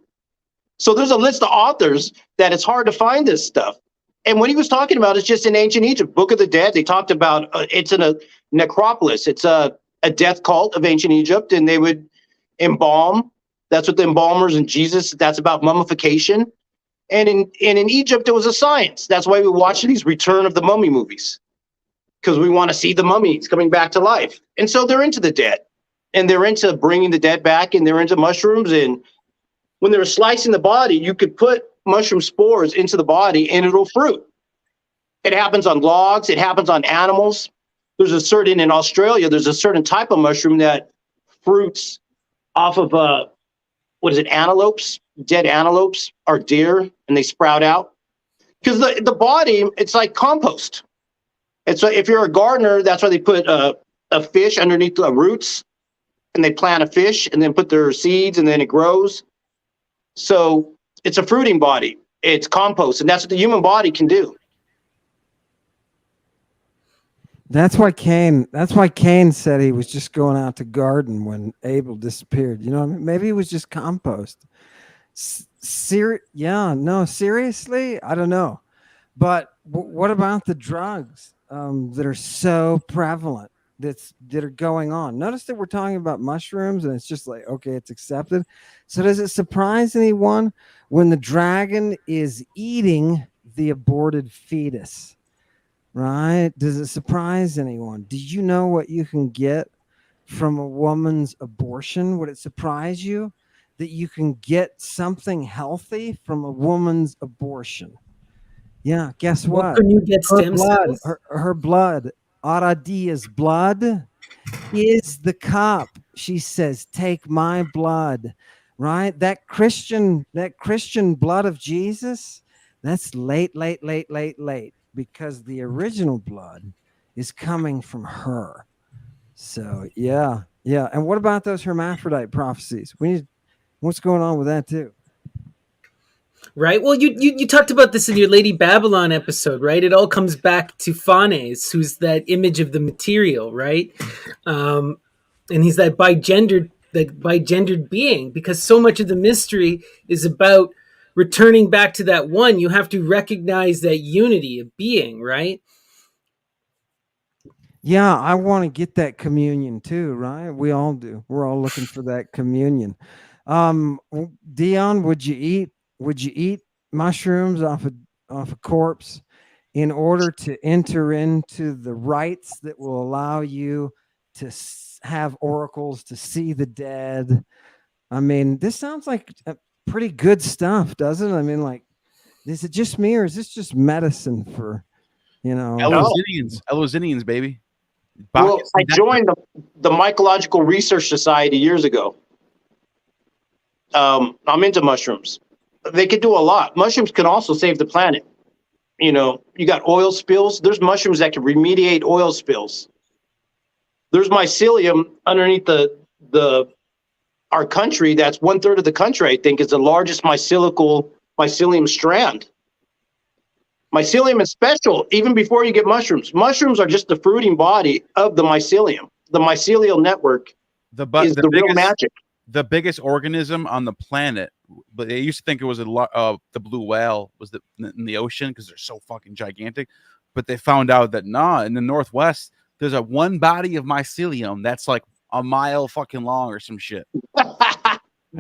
So there's a list of authors that it's hard to find this stuff. And what he was talking about is just in ancient Egypt, Book of the Dead. They talked about it's in a necropolis. It's a death cult of ancient Egypt, and they would embalm. That's what the embalmers and Jesus. That's about mummification. And in Egypt, it was a science. That's why we watch these Return of the Mummy movies, because we want to see the mummies coming back to life. And so they're into the dead, and they're into bringing the dead back, and they're into mushrooms. And when they were slicing the body, you could put mushroom spores into the body and it'll fruit. It happens on logs. It happens on animals. In Australia, there's a certain type of mushroom that fruits off of, antelopes, dead antelopes or deer, and they sprout out. Because the body, it's like compost. It's like, if you're a gardener, that's why they put a fish underneath the roots, and they plant a fish and then put their seeds, and then it grows. So it's a fruiting body. It's compost, and that's what the human body can do. That's why Cain said he was just going out to garden when Abel disappeared. You know what I mean? Maybe it was just compost. Seriously? I don't know. But what about the drugs that are so prevalent that are going on? Notice that we're talking about mushrooms, and it's just like, okay, it's accepted. So does it surprise anyone when the dragon is eating the aborted fetus? Right? Does it surprise anyone? Do you know what you can get from a woman's abortion? Would it surprise you that you can get something healthy from a woman's abortion? Yeah, guess what? Can you get stem cells? Her blood, Aradia's blood, is the cup. She says, "Take my blood." Right? That Christian blood of Jesus, that's late. Because the original blood is coming from her. So yeah. And what about those hermaphrodite prophecies? What's going on with that too? Right. Well, you talked about this in your Lady Babylon episode, right? It all comes back to Phanes, who's that image of the material, right? And he's that bigendered being, because so much of the mystery is about returning back to that one. You have to recognize that unity of being, right? Yeah, I want to get that communion too, right? We all do. We're all looking for that communion. Dion, would you eat mushrooms off a corpse in order to enter into the rites that will allow you to have oracles, to see the dead? I mean, this sounds like pretty good stuff, doesn't it? I mean, like, is it just me, or is this just medicine for, Elozinians, baby. Well, I joined the Mycological Research Society years ago. I'm into mushrooms. They could do a lot. Mushrooms can also save the planet. You got oil spills. There's mushrooms that can remediate oil spills. There's mycelium underneath our country. That's 1/3 of the country, I think, is the largest mycelium strand. Mycelium is special even before you get mushrooms. Mushrooms are just the fruiting body of the mycelium. The mycelial network is the real magic. The biggest organism on the planet, but they used to think it was the blue whale was in the ocean because they're so fucking gigantic. But they found out that in the Northwest, there's a one body of mycelium that's like a mile fucking long or some shit.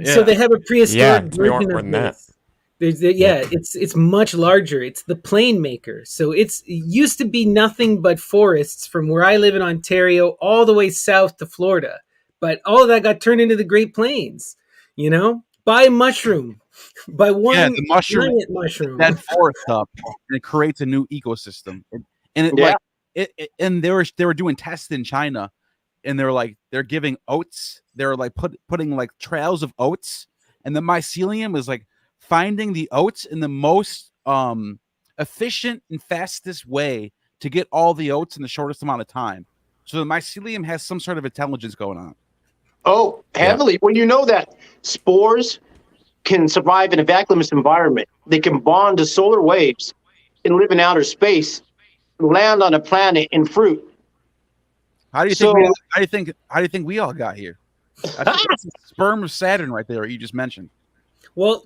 So they have a prehistoric version more of than this. It's much larger. It's the plane maker. So it used to be nothing but forests from where I live in Ontario all the way south to Florida. But all of that got turned into the Great Plains, by a mushroom, by one the mushroom, that forest up, and it creates a new ecosystem. And they were doing tests in China, and they're giving oats. They're like putting like trails of oats, and the mycelium is like finding the oats in the most efficient and fastest way to get all the oats in the shortest amount of time. So the mycelium has some sort of intelligence going on. Oh, heavily. Yeah. Well, you know that spores can survive in a vacuumless environment. They can bond to solar waves and live in outer space, land on a planet and fruit. How do you think we all got here? That's the sperm of Saturn right there, what you just mentioned. Well,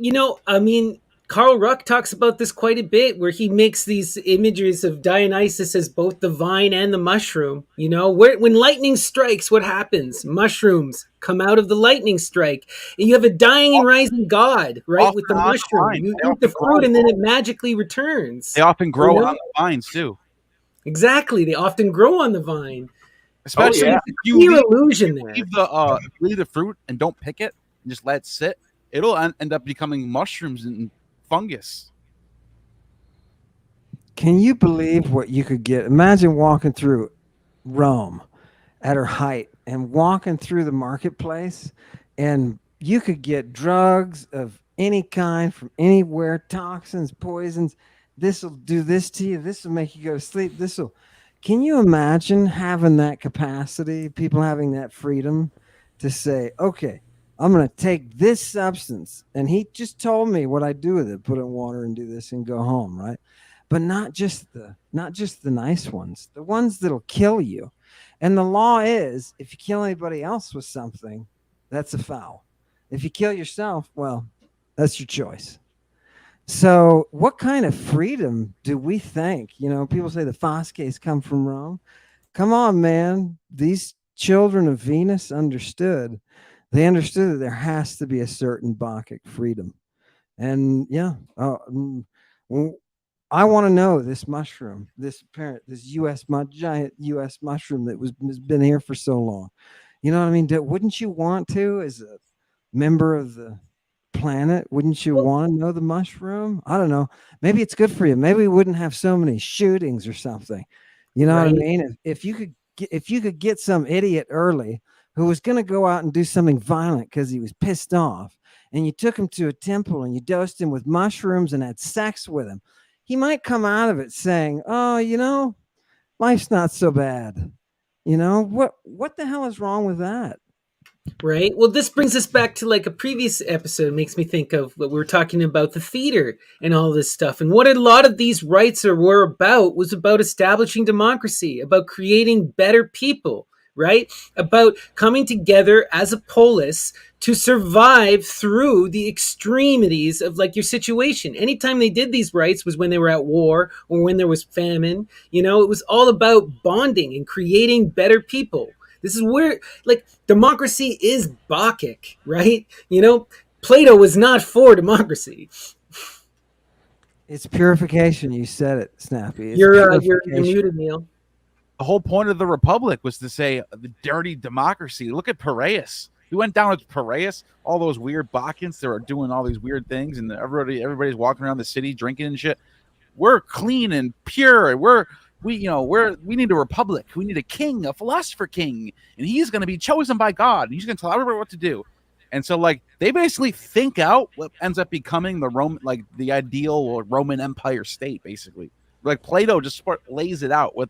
I mean, Carl Ruck talks about this quite a bit, where he makes these images of Dionysus as both the vine and the mushroom. When lightning strikes, what happens? Mushrooms come out of the lightning strike, and you have a dying and rising god, right? With the Often on the mushroom, vine. you They eat the often fruit, grow. and then it magically returns. They often grow You know? on the vines too. Exactly, they often grow on the vine. Especially yeah. if you Clear leave, illusion there. leave the fruit and don't pick it, and just let it sit. It'll end up becoming mushrooms and fungus. Can you believe what you could get? Imagine walking through Rome at her height and walking through the marketplace, and you could get drugs of any kind from anywhere, toxins, poisons. This will do this to you. This will make you go to sleep. Can you imagine having that capacity, people having that freedom to say, okay, I'm going to take this substance. And he just told me what I do with it, put it in water and do this and go home. Right. But not just the nice ones, the ones that'll kill you. And the law is, if you kill anybody else with something, that's a foul. If you kill yourself, well, that's your choice. So what kind of freedom do we think? People say the Fosques come from Rome. Come on, man. These children of Venus understood. They understood that there has to be a certain Bacchic freedom. And yeah, I want to know this mushroom, this giant U.S. mushroom that has been here for so long. You know what I mean? Wouldn't you want to, as a member of the planet, wouldn't you want to know the mushroom? I don't know. Maybe it's good for you. Maybe we wouldn't have so many shootings or something. You know what I mean? If you could get some idiot early who was going to go out and do something violent because he was pissed off, and you took him to a temple and you dosed him with mushrooms and had sex with him, he might come out of it saying, oh, life's not so bad. What the hell is wrong with that? Right. Well, this brings us back to like a previous episode. It makes me think of what we were talking about, the theater and all this stuff. And what a lot of these rights were about was about establishing democracy, about creating better people, right? About coming together as a polis to survive through the extremities of like your situation. Anytime they did these rights was when they were at war or when there was famine. It was all about bonding and creating better people. This is where, like, democracy is Bacchic, right? Plato was not for democracy. It's purification. You said it, Snappy. You're muted, Neal. The whole point of the Republic was to say the dirty democracy. Look at Piraeus. We went down with Piraeus, all those weird Bacchants that are doing all these weird things, and everybody's walking around the city drinking and shit. We're clean and pure, and we need a republic. We need a king, a philosopher king, and he's going to be chosen by God. And he's going to tell everybody what to do. And so, like, they basically think out what ends up becoming the ideal Roman Empire state. Basically, like Plato just lays it out what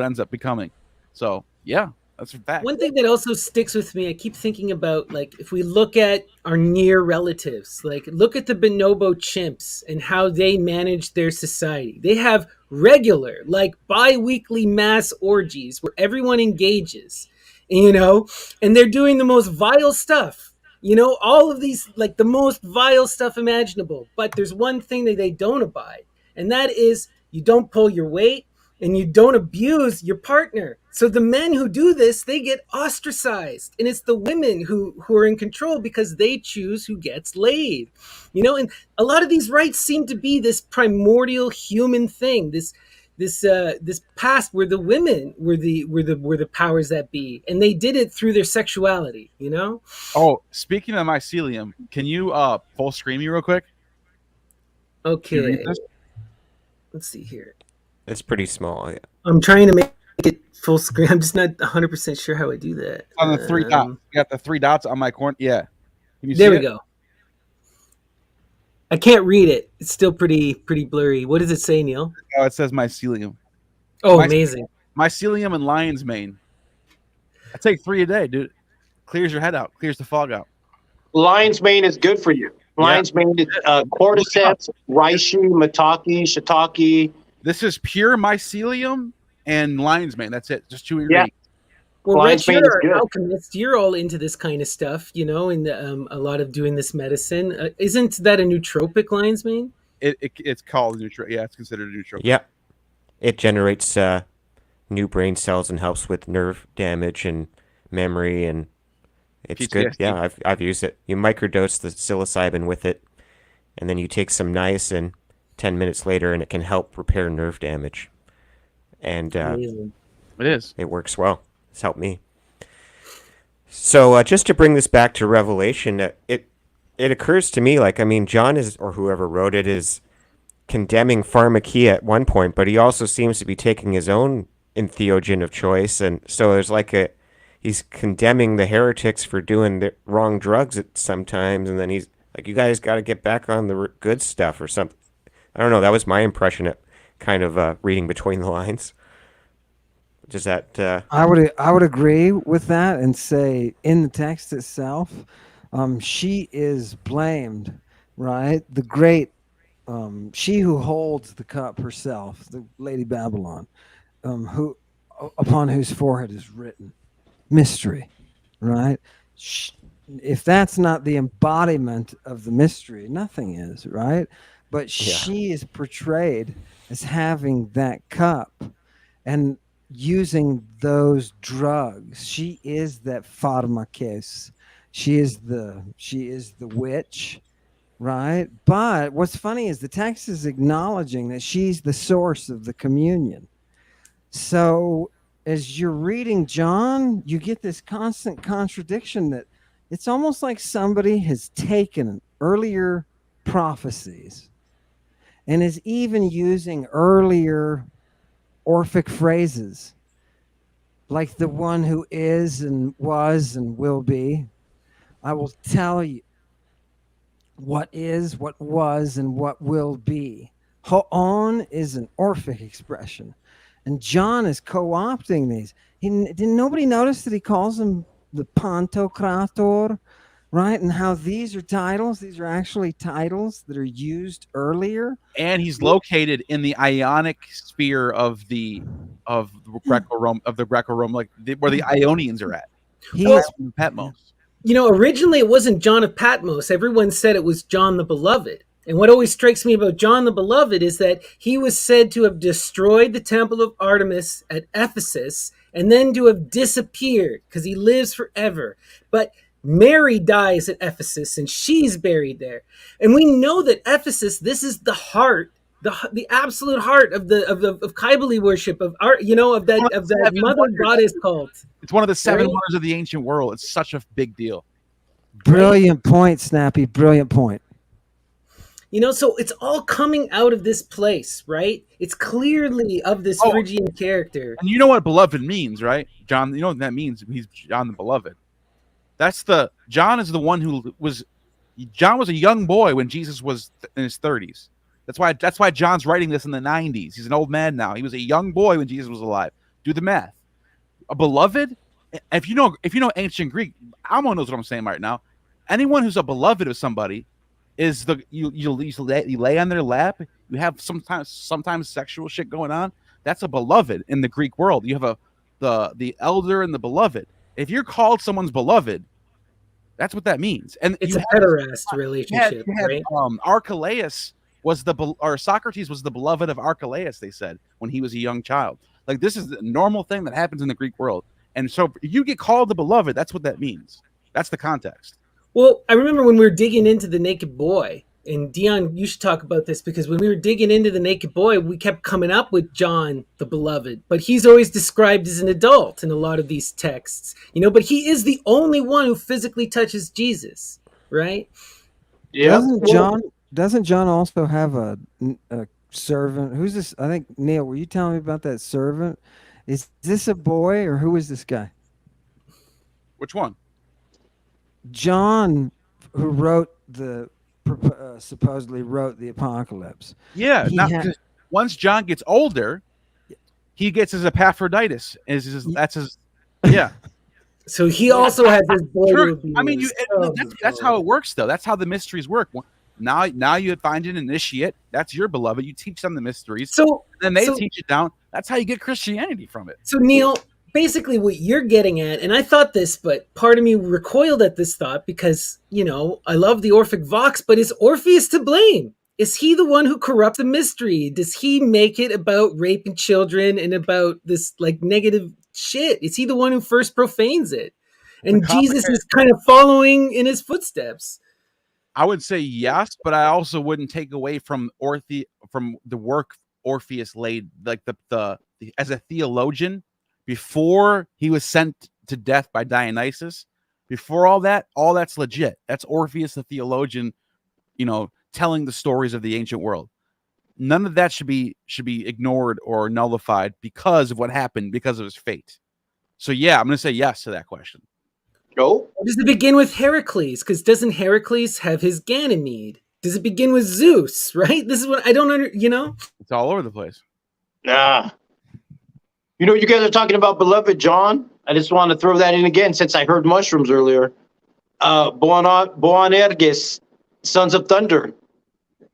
ends up becoming. So yeah, that's a fact. One thing that also sticks with me, I keep thinking about, like, if we look at our near relatives, like look at the bonobo chimps and how they manage their society. They have regular, like bi-weekly mass orgies where everyone engages, and they're doing the most vile stuff. All of these, like the most vile stuff imaginable. But there's one thing that they don't abide, and that is you don't pull your weight and you don't abuse your partner. So the men who do this, they get ostracized. And it's the women who are in control because they choose who gets laid. And a lot of these rights seem to be this primordial human thing, this past where the women were the powers that be, and they did it through their sexuality. Oh, speaking of mycelium, can you full screen me real quick? Okay, let's see here. It's pretty small. Yeah. I'm trying to make it full screen. I'm just not 100% sure how I do that. On the three dots. You got the three dots on my corner. Yeah. Can you there see we go. I can't read it. It's still pretty blurry. What does it say, Neal? Oh, it says mycelium. Oh, amazing. Mycelium and lion's mane. I take 3 a day, dude. Clears your head out. Clears the fog out. Lion's mane is good for you. Lion's mane is cordyceps, reishi, maitake, shiitake. This is pure mycelium and lion's mane. That's it. Just 2 ingredients. Well, Lion's Wretch, you're mane is an good. alchemist. You're all into this kind of stuff, you know, and a lot of doing this medicine. Isn't that a nootropic, lion's mane? It's called neutro. Yeah, it's considered a nootropic. Yeah, it generates new brain cells and helps with nerve damage and memory, and it's good. PTSD. Yeah, I've used it. You microdose the psilocybin with it, and then you take some niacin 10 minutes later, and it can help repair nerve damage. And Amazing. It is. it works well. It's helped me. So just to bring this back to Revelation, it occurs to me, like, I mean, John is, or whoever wrote it, is condemning pharmakia at one point, but he also seems to be taking his own entheogen of choice, and so there's like he's condemning the heretics for doing the wrong drugs at sometimes, and then he's like, you guys got to get back on the good stuff or something. I don't know. That was my impression at kind of reading between the lines. Does that? I would agree with that and say in the text itself, she is blamed, right? The great, she who holds the cup herself, the Lady Babylon, who upon whose forehead is written mystery, right? If that's not the embodiment of the mystery, nothing is, right? But she is portrayed as having that cup and using those drugs. She is that pharmakes. She is the witch, right? But what's funny is the text is acknowledging that she's the source of the communion. So as you're reading John, you get this constant contradiction that it's almost like somebody has taken earlier prophecies and is even using earlier Orphic phrases like the one who is and was and will be. I will tell you what is, what was, and what will be. Ho'on is an Orphic expression, and John is co-opting these. Did nobody notice that he calls him the Pantocrator, right? And how these are titles. These are actually titles that are used earlier. And he's located in the Ionic sphere of the Greco-Rome, like where the Ionians are at. He's Patmos. You know, originally it wasn't John of Patmos. Everyone said it was John the Beloved. And what always strikes me about John the Beloved is that he was said to have destroyed the temple of Artemis at Ephesus and then to have disappeared because he lives forever. But Mary dies at Ephesus and she's buried there. And we know that Ephesus, this is the heart, the absolute heart of Kybele worship, of art, you know, of that mother goddess cult. It's one of the seven Right? wonders of the ancient world. It's such a big deal. brilliant point, Snappy. Brilliant point. You know, so it's all coming out of this place, right? It's clearly of this Phrygian character. And you know what beloved means, right? John, you know what that means? He's John the Beloved. John is the one John was a young boy when Jesus was in his 30s. That's why John's writing this in the 90s. He's an old man now. He was a young boy when Jesus was alive. Do the math. A beloved, if you know ancient Greek, Ammon knows what I'm saying right now. Anyone who's a beloved of somebody is you lay on their lap. You have sometimes sexual shit going on. That's a beloved in the Greek world. You have the elder and the beloved. If you're called someone's beloved, that's what that means. And It's a pederast relationship, right? Archelaus Socrates was the beloved of Archelaus, they said, when he was a young child. Like, this is a normal thing that happens in the Greek world. And so if you get called the beloved, that's what that means. That's the context. Well, I remember when we were digging into the Naked Boy, and Dion, you should talk about this, because when we were digging into the Naked Boy, we kept coming up with John the Beloved, but he's always described as an adult in a lot of these texts, you know, but he is the only one who physically touches Jesus, right? Yeah. Doesn't John also have a servant? Who's this? I think, Neal, were you telling me about that servant? Is this a boy, or who is this guy? Which one? John, who wrote supposedly wrote the Apocalypse. Yeah, once John gets older, he gets his Epaphroditus. Yeah. So he also has his boy. Sure. I mean, that's how it works, though. That's how the mysteries work. Now you find an initiate. That's your beloved. You teach them the mysteries. Then they teach it down. That's how you get Christianity from it. So Neal, basically what you're getting at, and I thought this, but part of me recoiled at this thought because, I love the Orphic Vox, but is Orpheus to blame? Is he the one who corrupts the mystery? Does he make it about raping children and about this like negative shit? Is he the one who first profanes it? And Jesus is kind of following in his footsteps. I would say yes, but I also wouldn't take away from the work Orpheus laid, like the as a theologian before he was sent to death by Dionysus. Before all that's legit. That's Orpheus the theologian, telling the stories of the ancient world. None of that should be ignored or nullified because of what happened, because of his fate. So yeah, I'm going to say yes to that question. No. Does it begin with Heracles? Because doesn't Heracles have his Ganymede? Does it begin with Zeus? Right? This is what I don't It's all over the place. Nah. You guys are talking about beloved John. I just want to throw that in again since I heard mushrooms earlier. Boanerges, Sons of Thunder.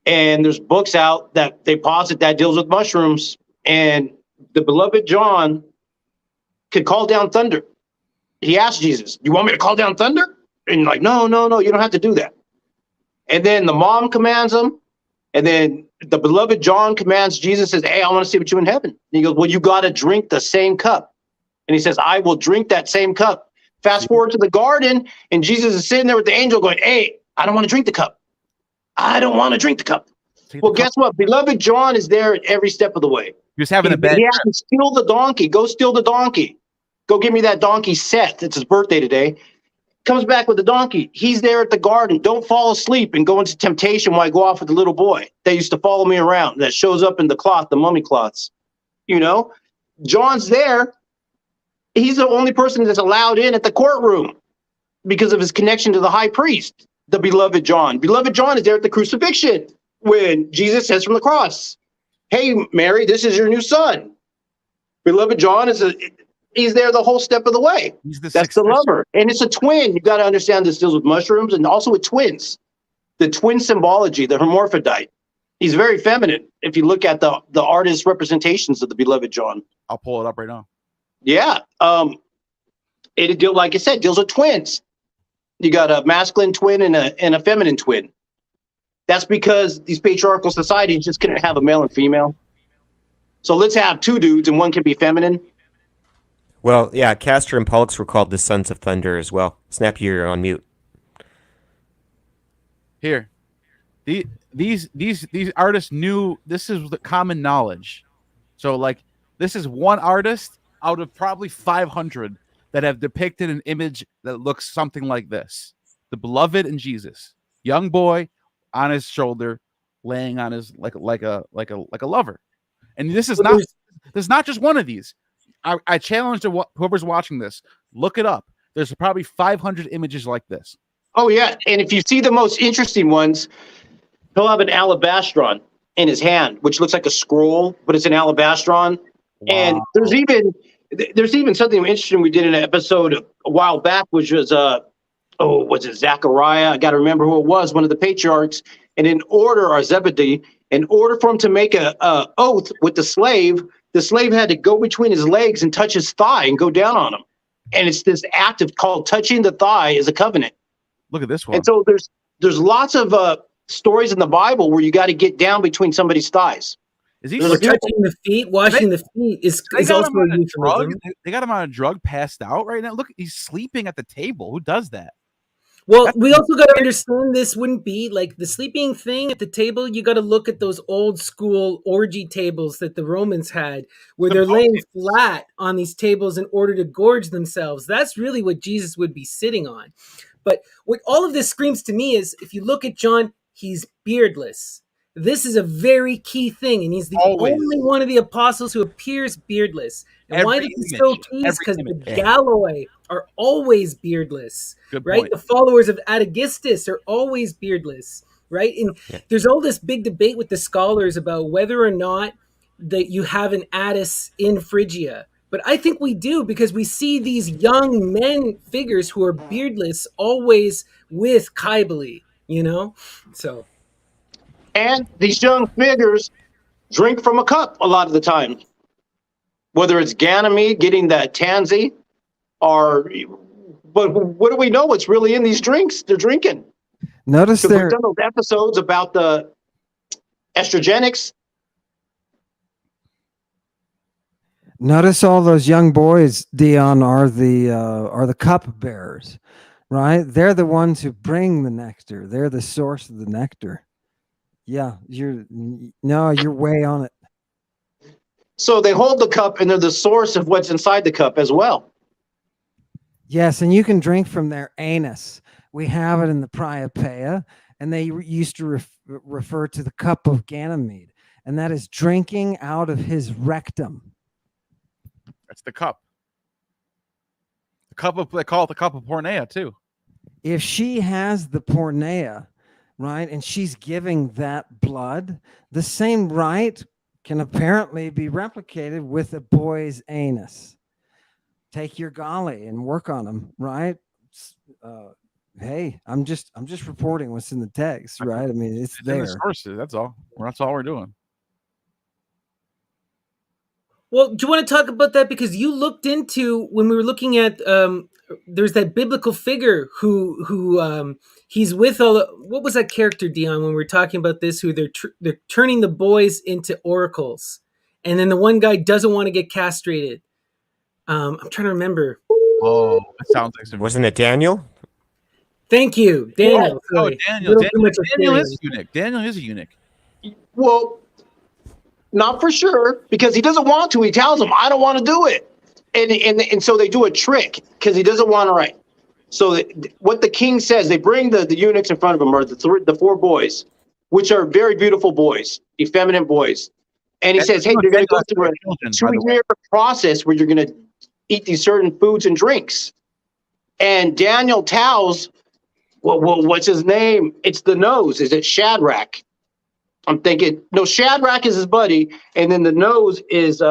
And there's books out that they posit that deals with mushrooms. And the beloved John could call down thunder. He asked Jesus, "You want me to call down thunder?" And like, no, you don't have to do that. And then the mom commands him. And then the beloved John commands Jesus, says, "Hey, I want to see what you in heaven." And he goes, "Well, you got to drink the same cup." And he says, "I will drink that same cup." Fast forward to the garden, and Jesus is sitting there with the angel going, "Hey, I don't want to drink the cup. I don't want to drink the cup." Well, guess what? Beloved John is there at every step of the way. He was having a bad He has to steal the donkey. Go steal the donkey. Go give me that donkey Seth. It's his birthday today. Comes back with the donkey. He's there at the garden. Don't fall asleep and go into temptation while I go off with the little boy that used to follow me around, that shows up in the cloth, the mummy cloths. John's there. He's the only person that's allowed in at the courtroom because of his connection to the high priest, the beloved John. Beloved John is there at the crucifixion when Jesus says from the cross, "Hey, Mary, this is your new son." Beloved John he's there the whole step of the way. That's the lover. And it's a twin. You got to understand this deals with mushrooms and also with twins. The twin symbology, the hermaphrodite. He's very feminine if you look at the artist's representations of the beloved John. I'll pull it up right now. Yeah. Like I said, deals with twins. You got a masculine twin and a feminine twin. That's because these patriarchal societies just couldn't have a male and female. So let's have two dudes and one can be feminine. Well, yeah, Castor and Pollux were called the Sons of Thunder as well. Snappy, you're on mute. Here, these artists knew this is the common knowledge. So like, this is one artist out of probably 500 that have depicted an image that looks something like this: the beloved and Jesus, young boy on his shoulder, laying on his like a lover. And this is there's not just one of these. I challenge whoever's watching this, look it up. There's probably 500 images like this. Oh, yeah. And if you see the most interesting ones, he'll have an alabastron in his hand, which looks like a scroll, but it's an alabastron. Wow. And there's even something interesting we did in an episode a while back, which was, was it Zechariah? I got to remember who it was, one of the patriarchs. And in order for him to make a oath with the slave had to go between his legs and touch his thigh and go down on him. And it's this act called touching the thigh is a covenant. Look at this one. And so there's lots of stories in the Bible where you got to get down between somebody's thighs. Is he touching the feet, washing the feet is also a drug? They got him on a drug, passed out right now. Look, he's sleeping at the table. Who does that? Well, we also got to understand this wouldn't be like the sleeping thing at the table. You got to look at those old school orgy tables that the Romans had, where they're laying flat on these tables in order to gorge themselves. That's really what Jesus would be sitting on. But what all of this screams to me is, if you look at John, he's beardless. This is a very key thing, and he's the only one of the apostles who appears beardless. And why this is so key is because the Galloi are always beardless, right? The followers of Atagistus are always beardless, right? And there's all this big debate with the scholars about whether or not that you have an Attis in Phrygia. But I think we do, because we see these young men figures who are beardless always with Kybele, So... And these young figures drink from a cup a lot of the time. whether it's Ganymede getting that tansy, or but what do we know what's really in these drinks they're drinking? Notice We've there. done those episodes about the estrogenics. Notice all those young boys, Dion, are the cup bearers, right? They're the ones who bring the nectar. They're the source of the nectar. Yeah, you're way on it. So they hold the cup and they're the source of what's inside the cup as well. Yes, and you can drink from their anus. We have it in the Priapeia, and they used to refer to the cup of Ganymede, and that is drinking out of his rectum. That's the cup. They call it the cup of porneia too. If she has the porneia, right, and she's giving that blood, the same rite can apparently be replicated with a boy's anus. Take your golly and work on them, right? Hey, I'm just reporting what's in the text, right? I mean, it's there. In the sources, that's all. That's all we're doing. Well, do you want to talk about that? Because you looked into, when we were looking at, there's that biblical figure who he's with all. What was that character, Dion? When we were talking about this, who they're turning the boys into oracles, and then the one guy doesn't want to get castrated. I'm trying to remember. Oh, that sounds like some. Wasn't it Daniel? Thank you, Daniel. Oh, Sorry. Daniel. Little too much Daniel Asterion. is a eunuch. Daniel is a eunuch. Well, not for sure, because he doesn't want to. He tells them, I don't want to do it. And so they do a trick because he doesn't want to write. So what the king says, they bring the eunuchs in front of him, or the four boys, which are very beautiful boys, effeminate boys. And he says, hey, you're going to go through a 2-year process where you're going to eat these certain foods and drinks. And Daniel tells, well, what's his name? It's the nose. Is it Shadrach? I'm thinking, no, Shadrach is his buddy. And then the nose is,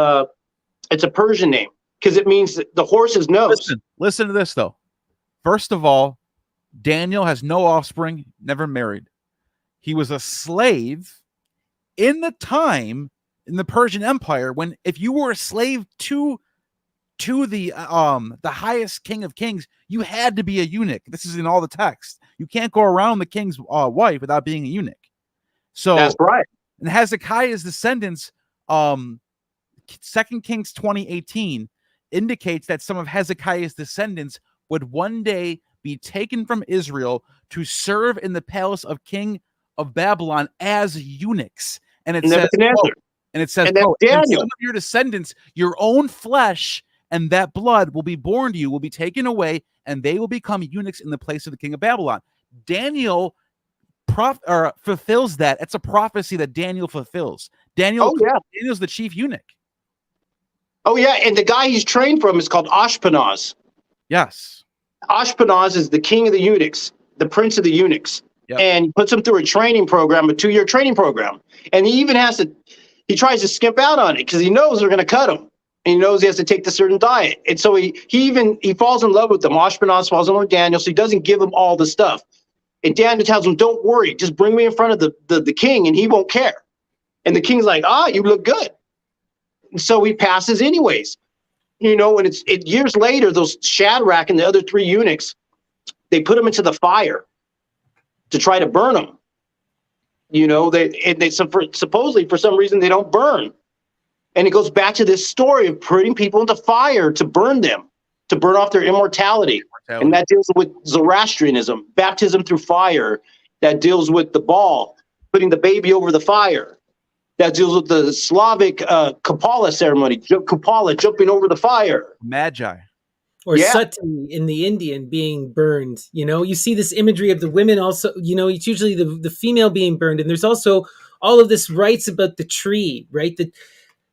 it's a Persian name because it means the horse's nose. Listen to this, though. First of all, Daniel has no offspring, never married. He was a slave in the time in the Persian Empire when if you were a slave to the highest king of kings, you had to be a eunuch. This is in all the text. You can't go around the king's wife without being a eunuch. So that's right. And Hezekiah's descendants, 2 Kings 20:18 indicates that some of Hezekiah's descendants would one day be taken from Israel to serve in the palace of King of Babylon as eunuchs. And it says, and Daniel, some of your descendants, your own flesh and that blood will be born to you, will be taken away, and they will become eunuchs in the place of the king of Babylon. Daniel fulfills that. It's a prophecy that Daniel fulfills. Daniel's the chief eunuch. Oh, yeah. And the guy he's trained from is called Ashpenaz. Yes. Ashpenaz is the king of the eunuchs, the prince of the eunuchs. Yep. And he puts him through a training program, a 2-year training program. And he even he tries to skimp out on it because he knows they're going to cut him. And he knows he has to take the certain diet. And so he falls in love with them. Ashpenaz falls in love with Daniel, so he doesn't give him all the stuff. And Daniel tells him, don't worry, just bring me in front of the king and he won't care. And the king's like, you look good. And so he passes anyways. You know, and it's years later, those Shadrach and the other 3 eunuchs, they put him into the fire to try to burn him. You know, supposedly for some reason they don't burn. And it goes back to this story of putting people into fire to burn them, to burn off their immortality. And that deals with Zoroastrianism, baptism through fire. That deals with the ball, putting the baby over the fire. That deals with the Slavic Kupala ceremony, Kupala jumping over the fire. Magi. Or sati in the Indian being burned. You know, you see this imagery of the women also, you know, it's usually the female being burned. And there's also all of this rites about the tree, right?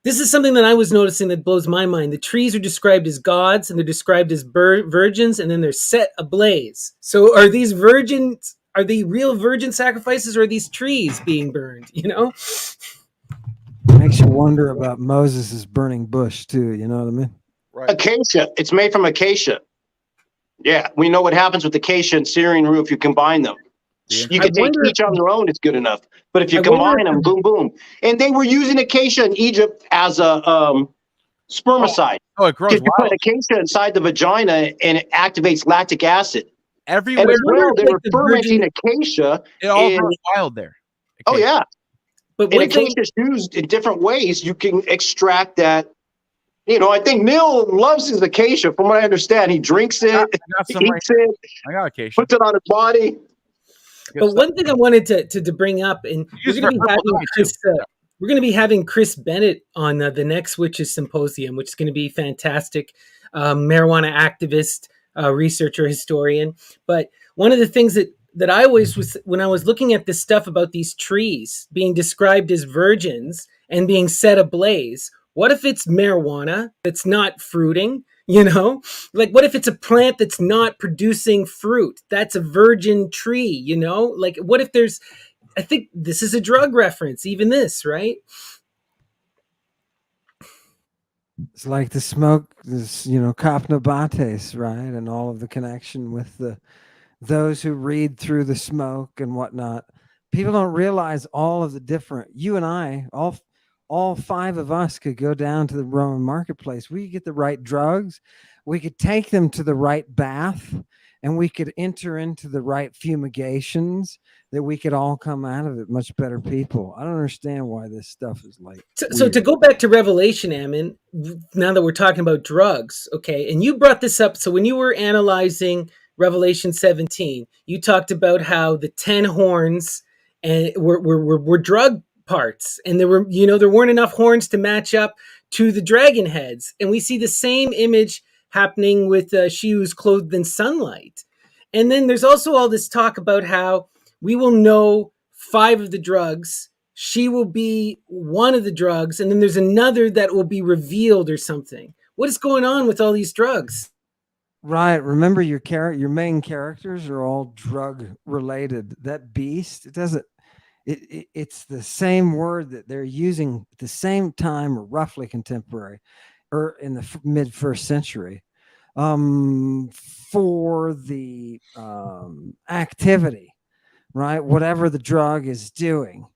This is something that I was noticing that blows my mind. The trees are described as gods and they're described as virgins, and then they're set ablaze. So are these virgins, are they real virgin sacrifices, or are these trees being burned, you know? Makes you wonder about Moses' burning bush too, you know what I mean? Right. Acacia. It's made from acacia. Yeah, we know what happens with acacia and Syrian rue if you combine them. Yeah. You can take each on their own, it's good enough. But if you combine them, boom, boom. And they were using acacia in Egypt as a spermicide. Oh, it grows Because you put wild acacia inside the vagina and it activates lactic acid. And everywhere. as well, they like were the fermenting virgin- acacia. It all in, grows wild there. oh, Okay. yeah. But And one thing, acacia is used in different ways. You can extract that. You know, I think Neal loves his acacia, from what I understand. He drinks it, I got he some right eats it, I got acacia. puts it on his body. Good but stuff. one thing I wanted to bring up, and we're Use going to for be herbal having dye, Chris, too. we're going to be having Chris Bennett on the next Witches Symposium, which is going to be fantastic. Marijuana activist, researcher, historian. But one of the things that I always was, when I was looking at this stuff about these trees being described as virgins and being set ablaze, what if it's marijuana that's not fruiting? You know, like what if it's a plant that's not producing fruit? That's a virgin tree, you know? Like what if there's, I think this is a drug reference, even this, right? It's like the smoke, this, Kapnobates, right? And all of the connection with those who read through the smoke and whatnot. People don't realize all of the different, you and I, all five of us could go down to the Roman marketplace. We could get the right drugs. We could take them to the right bath, and we could enter into the right fumigations, that we could all come out of it much better people. I don't understand why this stuff is like. So to go back to Revelation, Ammon, now that we're talking about drugs, okay, and you brought this up. So when you were analyzing Revelation 17, you talked about how the 10 horns and were drug parts, and there weren't enough horns to match up to the dragon heads, and we see the same image happening with she who's clothed in sunlight. And then there's also all this talk about how we will know 5 of the drugs. She will be one of the drugs, and then there's another that will be revealed or something. What is going on with all these drugs? Right. Remember, your main characters are all drug related. That beast, it's the same word that they're using at the same time, or roughly contemporary, or in the mid first century, for the activity, right? Whatever the drug is doing.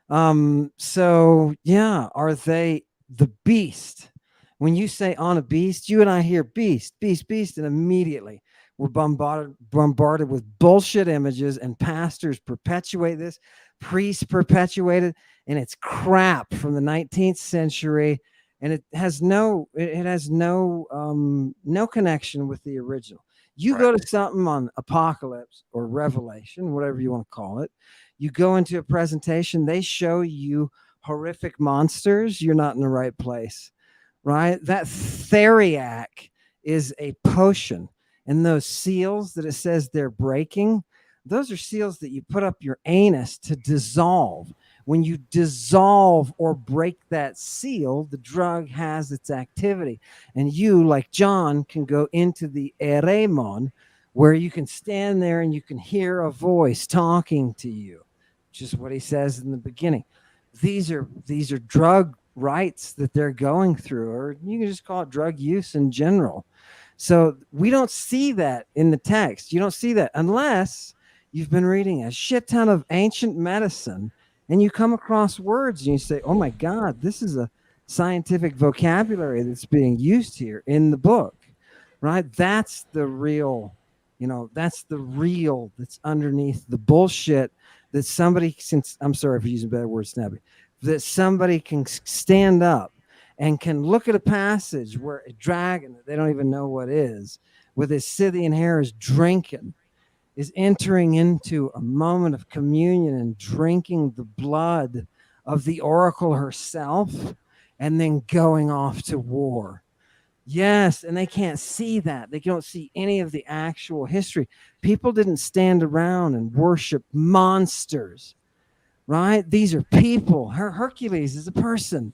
So yeah, are they the beast? When you say on a beast, you and I hear beast, beast, beast, and immediately we're bombarded with bullshit images, and pastors perpetuate this, priests perpetuate it, and it's crap from the 19th century, and it has no connection with the original. You go to something on Apocalypse or Revelation, whatever you want to call it. You go into a presentation, they show you horrific monsters. You're not in the right place, right? That theriac is a potion. And those seals that it says they're breaking, those are seals that you put up your anus to dissolve. When you dissolve or break that seal, the drug has its activity. And you, like John, can go into the eremon, where you can stand there and you can hear a voice talking to you, which is what he says in the beginning. These are drug rights that they're going through, or you can just call it drug use in general. So we don't see that in the text. You don't see that unless you've been reading a shit ton of ancient medicine and you come across words and you say, oh my God, this is a scientific vocabulary that's being used here in the book, right? That's the real, that's underneath the bullshit that somebody, I'm sorry for using bad words, Snappy, that somebody can stand up and can look at a passage where a dragon that they don't even know what is, with his Scythian hair, is drinking, is entering into a moment of communion and drinking the blood of the oracle herself, and then going off to war. Yes, and they can't see that. They don't see any of the actual history. People didn't stand around and worship monsters, right? These are people. Hercules is a person.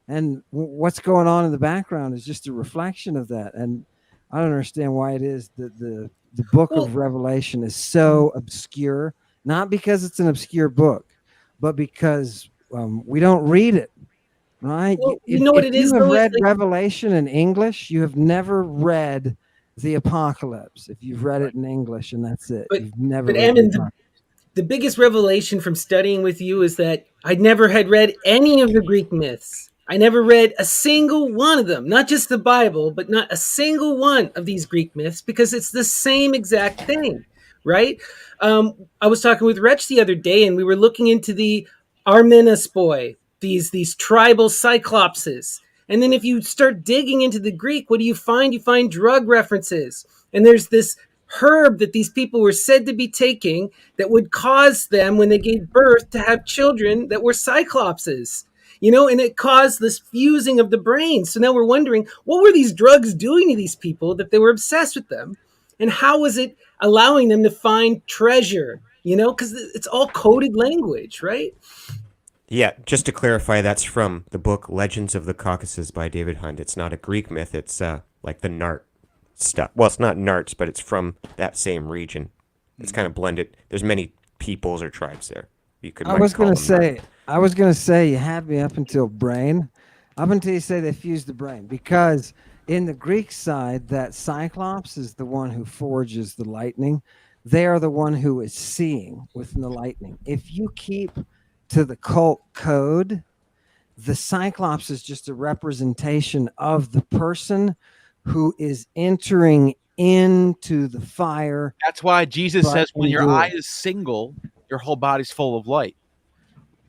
And what's going on in the background is just a reflection of that. And I don't understand why it is that the book of Revelation is so obscure, not because it's an obscure book, but because we don't read it, right? Well, you know what it is, you have though? read Revelation in English, you have never read the Apocalypse. If you've read it in English and that's it, you've never read Ammon, the biggest revelation from studying with you is that I never had read any of the Greek myths. I never read a single one of them, not just the Bible, but not a single one of these Greek myths, because it's the same exact thing, right? I was talking with Wretch the other day, and we were looking into the Armenispoi, these tribal cyclopses. And then if you start digging into the Greek, what do you find? You find drug references. And there's this herb that these people were said to be taking that would cause them, when they gave birth, to have children that were cyclopses. And it caused this fusing of the brain. So now we're wondering, what were these drugs doing to these people that they were obsessed with them? And how was it allowing them to find treasure? Because it's all coded language, right? Yeah, just to clarify, that's from the book Legends of the Caucasus by David Hunt. It's not a Greek myth. It's like the Nart stuff. Well, it's not Narts, but it's from that same region. It's kind of blended. There's many peoples or tribes there. I was going to say, you had me up until brain, up until you say they fused the brain, because in the Greek side, that Cyclops is the one who forges the lightning. They are the one who is seeing within the lightning. If you keep to the cult code, the Cyclops is just a representation of the person who is entering into the fire. That's why Jesus says when your eye is single, your whole body's full of light.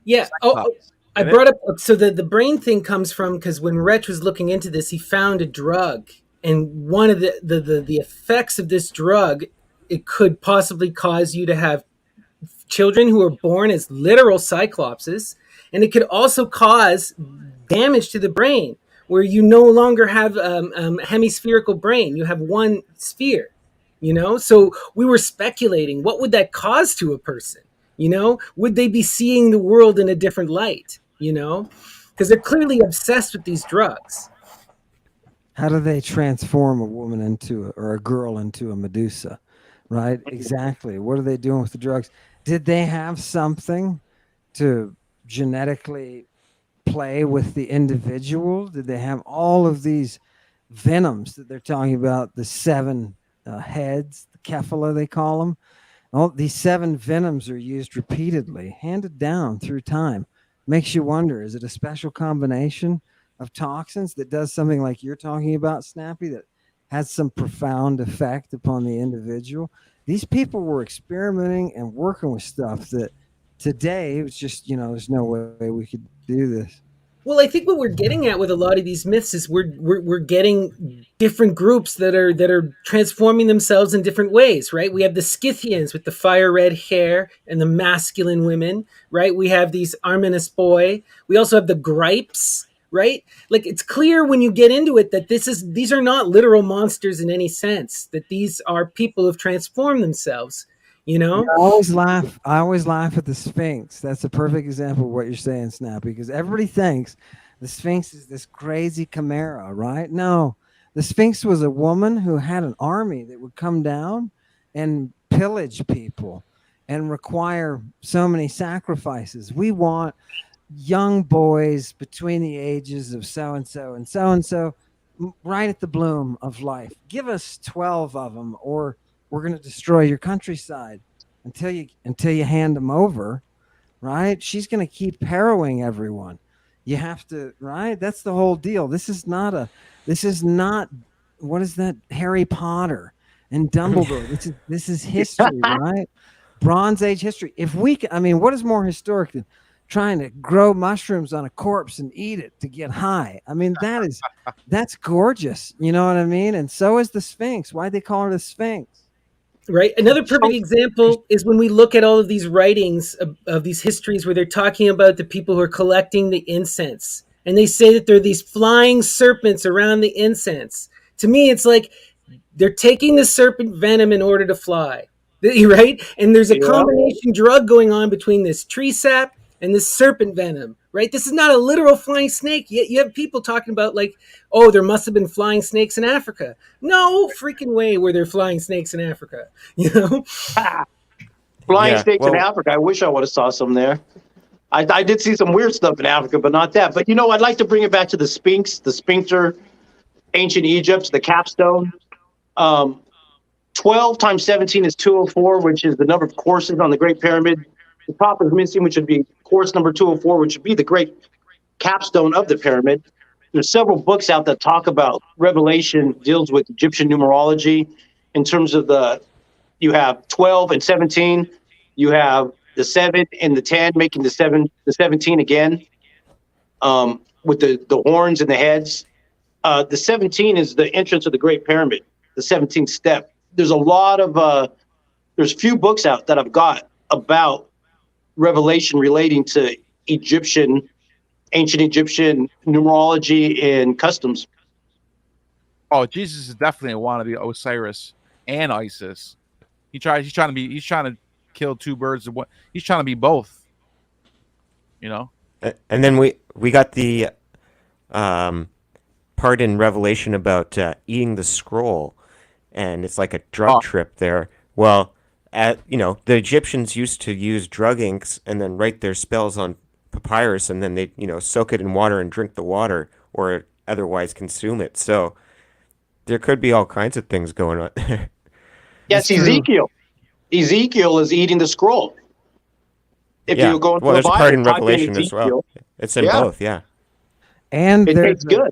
Yeah. I brought up, so the brain thing comes from, because when Wretch was looking into this, he found a drug, and one of the effects of this drug, it could possibly cause you to have children who are born as literal cyclopses, and it could also cause damage to the brain, where you no longer have hemispherical brain. You have one sphere, So we were speculating, what would that cause to a person? Would they be seeing the world in a different light? Because they're clearly obsessed with these drugs. How do they transform a woman or a girl into a Medusa? Right? Exactly. What are they doing with the drugs? Did they have something to genetically play with the individual? Did they have all of these venoms that they're talking about, the 7 heads, the Kephala they call them? All these 7 venoms are used repeatedly, handed down through time. Makes you wonder, is it a special combination of toxins that does something like you're talking about, Snappy, that has some profound effect upon the individual? These people were experimenting and working with stuff that today, it was just, there's no way we could do this. Well, I think what we're getting at with a lot of these myths is we're getting different groups that are transforming themselves in different ways, right? We have the Scythians with the fire red hair and the masculine women, right? We have these Armenispoi. We also have the Gripes, right? Like, it's clear when you get into it that these are not literal monsters in any sense, that these are people who've transformed themselves. I always laugh at the Sphinx. That's a perfect example of what you're saying, Snappy, because everybody thinks the Sphinx is this crazy chimera, right? No, the Sphinx was a woman who had an army that would come down and pillage people and require so many sacrifices. We want young boys between the ages of so-and-so and so-and-so, right at the bloom of life. Give us 12 of them, or we're going to destroy your countryside until you hand them over, right? She's going to keep harrowing everyone. You have to, right? That's the whole deal. This is not, what is that? Harry Potter and Dumbledore. This is history, right? Bronze Age history. What is more historic than trying to grow mushrooms on a corpse and eat it to get high? That's gorgeous. You know what I mean? And so is the Sphinx. Why'd they call her the Sphinx? Right. Another perfect example is when we look at all of these writings of these histories where they're talking about the people who are collecting the incense, and they say that there are these flying serpents around the incense. To me, it's like they're taking the serpent venom in order to fly, right? And there's a combination drug going on between this tree sap and this serpent venom, right? This is not a literal flying snake. Yet you have people talking about, like, oh, there must have been flying snakes in Africa. No freaking way were there flying snakes in Africa, Flying snakes in Africa. I wish I would have saw some there. I did see some weird stuff in Africa, but not that. But, I'd like to bring it back to the Sphinx, the sphincter, ancient Egypt, the capstone. 12 times 17 is 204, which is the number of courses on the Great Pyramid. The top is missing, which would be course number 204, which would be the Great capstone of the pyramid. There's several books out that talk about Revelation deals with Egyptian numerology in terms of you have 12 and 17, you have the 7 and the 10 making the 17 again, with the horns and the heads. The 17 is the entrance of the Great Pyramid, the 17th step. There's a lot of there's few books out that I've got about Revelation relating to ancient Egyptian numerology and customs. Oh, Jesus is definitely a wannabe Osiris and Isis. He's trying to kill two birds with one. He's trying to be both. You know. And then we got the part in Revelation about eating the scroll, and it's like a drug trip there. Well, the Egyptians used to use drug inks and then write their spells on papyrus, and then they soak it in water and drink the water, or otherwise consume it. So there could be all kinds of things going on. Yes, Ezekiel. Ezekiel is eating the scroll. If you go into there's the a Bible, part in Revelation as well. It's in both, yeah. And it tastes good.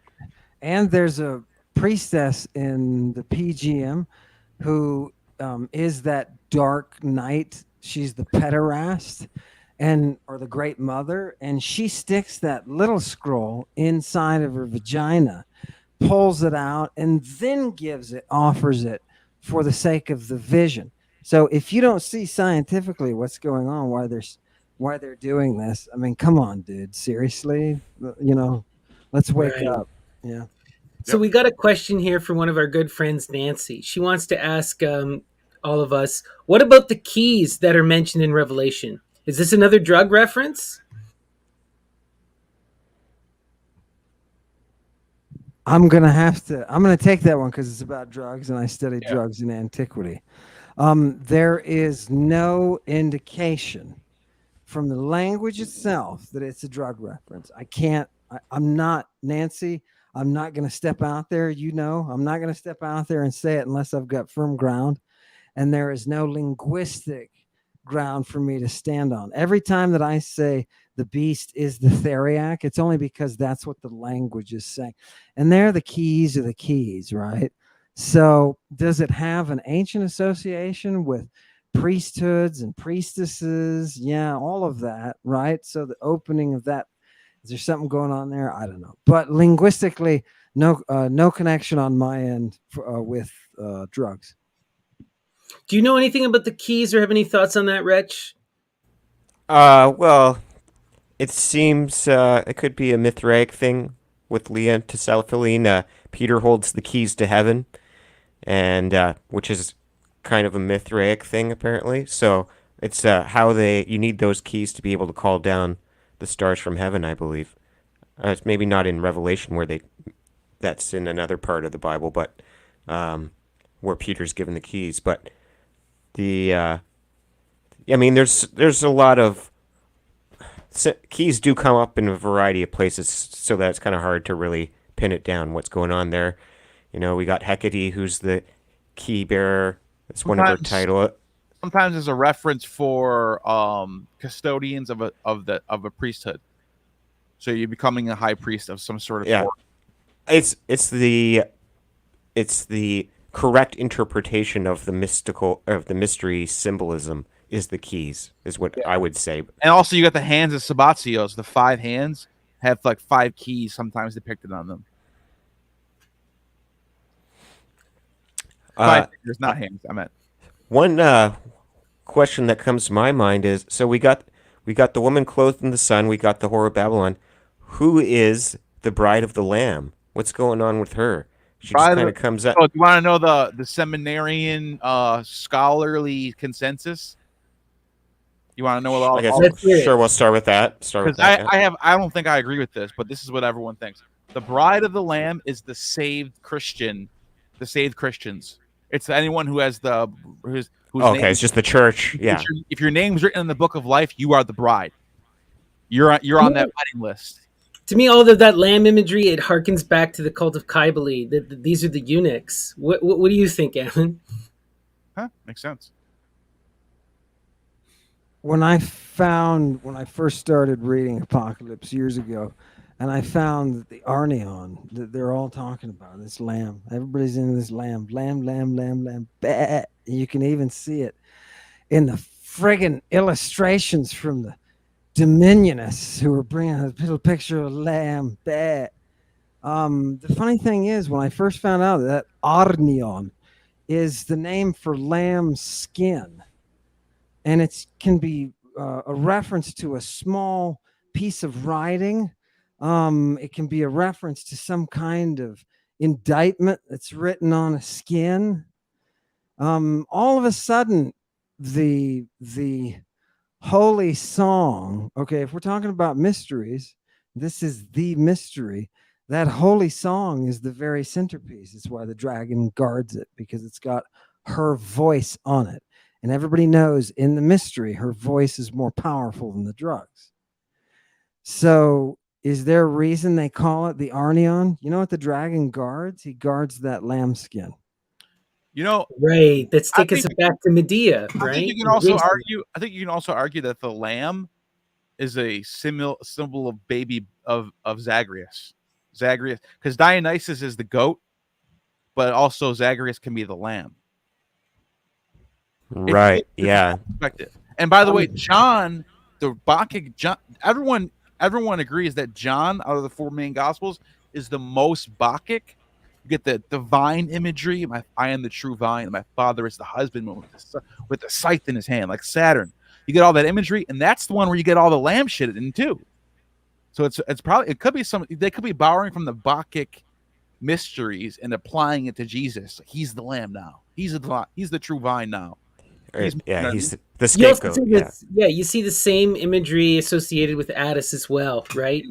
And there's a priestess in the PGM who is that dark knight. She's the pederast, or the Great Mother, and she sticks that little scroll inside of her vagina, pulls it out, and then offers it for the sake of the vision. So if you don't see scientifically what's going on, why they're doing this, I mean, come on, dude, seriously, let's wake up. Yeah. So we got a question here from one of our good friends, Nancy. She wants to ask all of us, what about the keys that are mentioned in Revelation? Is this another drug reference? I'm gonna take that one because it's about drugs, and I studied drugs in antiquity. There is no indication from the language itself that it's a drug reference. I'm not, Nancy, I'm not going to step out there. I'm not going to step out there and say it unless I've got firm ground. And there is no linguistic ground for me to stand on. Every time that I say the beast is the Theriac, it's only because that's what the language is saying. And they're the keys of the keys, right? So does it have an ancient association with priesthoods and priestesses? Yeah, all of that, right? So the opening of that, is there something going on there? I don't know. But linguistically, no connection on my end with drugs. Do you know anything about the keys or have any thoughts on that, Wretch? Well, it seems it could be a Mithraic thing with Leah to Salaphiline. Peter holds the keys to heaven, and which is kind of a Mithraic thing apparently. So it's how you need those keys to be able to call down the stars from heaven, I believe. It's maybe not in Revelation that's in another part of the Bible, but where Peter's given the keys. But there's a lot of keys do come up in a variety of places, so that it's kind of hard to really pin it down what's going on there. We got Hecate, who's the key bearer. It's one of her titles. Sometimes there's a reference for custodians of a priesthood. So you're becoming a high priest of some sort of form. It's the correct interpretation of the mystery symbolism is the keys, is what I would say. And also you got the hands of Sabbatios. The 5 hands have like 5 keys sometimes depicted on them. 5 fingers, not hands, I meant. One question that comes to my mind is, so we got the woman clothed in the sun, we got the Whore of Babylon. Who is the bride of the Lamb? What's going on with her? She just kind of comes up. Oh, do you want to know the seminarian scholarly consensus? You want to know all? Sure, we'll start with that. I don't think I agree with this, but this is what everyone thinks. The bride of the Lamb is the saved Christian, the saved Christians. It's anyone who has whose okay, it's just the church. Yeah. If your name's written in the book of life, you are the bride. You're on that wedding list. To me, all of that lamb imagery, it harkens back to the cult of Kybele. These are the eunuchs. What do you think, Ammon? Huh? Makes sense. When I first started reading Apocalypse years ago, and I found that the Arneon that they're all talking about, this lamb. Everybody's into this lamb, lamb. Bah. You can even see it in the friggin' illustrations from the Dominionists who were bringing a little picture of a lamb. Bah. The funny thing is, when I first found out that Arneon is the name for lamb skin, and it can be a reference to a small piece of writing. It can be a reference to some kind of indictment that's written on a skin. All of a sudden, the holy song. Okay, if we're talking about mysteries, this is the mystery. That holy song is the very centerpiece. It's why the dragon guards it, because it's got her voice on it. And everybody knows in the mystery, her voice is more powerful than the drugs. So, is there a reason they call it the Arneon? You know what the dragon guards? He guards that lambskin. You know, Right. Let's I take us think- back to Medea, I right? think you can also argue. I think you can also argue that the lamb is a symbol of baby of Zagreus. Zagreus, because Dionysus is the goat, but also Zagreus can be the lamb. Right. Yeah. And by the way, John, the Bacchic, John, everyone agrees that John, out of the four main gospels, is the most Bacchic. You get the divine imagery. I am the true vine. My father is the husbandman with the scythe in his hand, like Saturn. You get all that imagery, and that's the one where you get all the lamb shit in too. So it's probably, it could be they could be borrowing from the Bacchic mysteries and applying it to Jesus. He's the lamb now. He's the true vine now. He's the You also scapegoat. see this, you see the same imagery associated with Attis as well, right?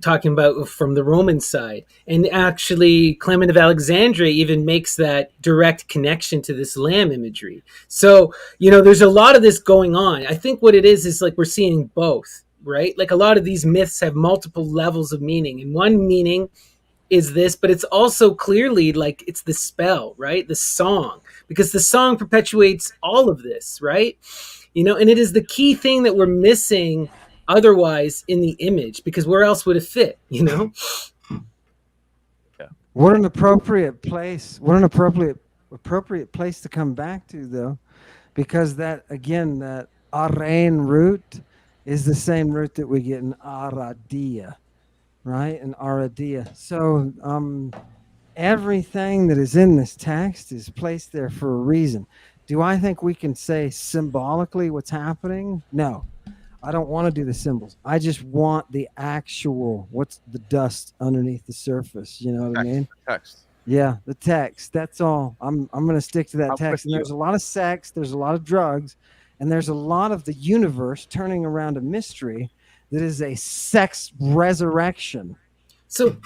Talking about from the Roman side. And actually, Clement of Alexandria even makes that direct connection to this lamb imagery. So, there's a lot of this going on. I think what it is like we're seeing both, right? Like a lot of these myths have multiple levels of meaning. And one meaning is this, but it's also clearly like it's the spell, right? The song, because the song perpetuates all of this, right? And it is the key thing that we're missing otherwise in the image, because where else would it fit, Yeah. What an appropriate place. What an appropriate place to come back to, though, because that Arain root is the same root that we get in Aradia. Right? And Aradia. So everything that is in this text is placed there for a reason. Do I think we can say symbolically what's happening? No. I don't want to do the symbols. I just want the actual, what's the dust underneath the surface? You know what I mean? Text. Yeah, the text. That's all. I'm going to stick to that text. And there's a lot of sex, there's a lot of drugs, and there's a lot of the universe turning around a mystery that is a sex resurrection. So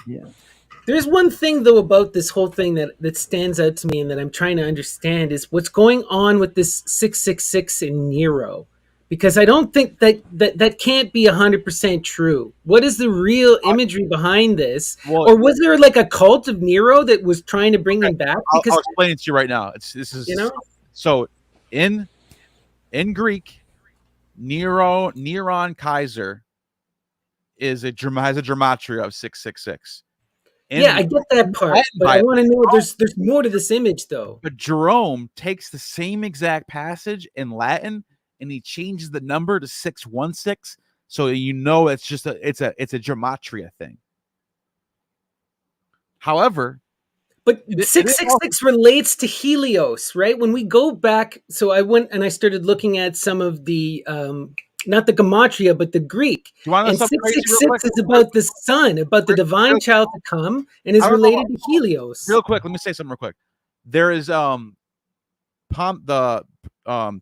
there's one thing, though, about this whole thing that stands out to me and that I'm trying to understand is what's going on with this 666 in Nero. Because I don't think that can't be 100% true. What is the real imagery behind this? Or was there like a cult of Nero that was trying to bring him back? Because I'll explain it to you right now. So in Greek, Neron Kaiser has a gematria of 666. I get that part, but I want to know there's more to this image, though. But Jerome takes the same exact passage in Latin and he changes the number to 616, so it's just it's a gematria thing. However, but 666 relates to Helios, right? When we go back, so I went and I started looking at some of the not the gematria, but the Greek. And 666 is about the sun, about the divine child to come, and is related to Helios. Real quick, let me say something real quick. There is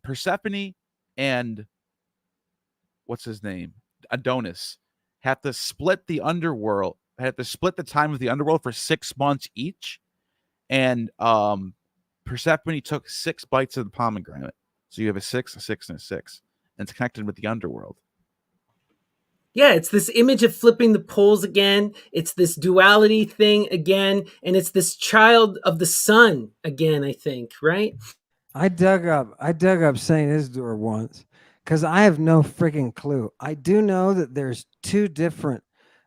Persephone and what's his name? Adonis have to split the underworld. Have to split the time of the underworld for 6 months each. And Persephone took 6 bites of the pomegranate. So you have a 6, a 6, and a 6. And it's connected with the underworld. Yeah, it's this image of flipping the poles again. It's this duality thing again. And it's this child of the sun again, I think, right? I dug up St. Isidore once because I have no freaking clue. I do know that there's 2 different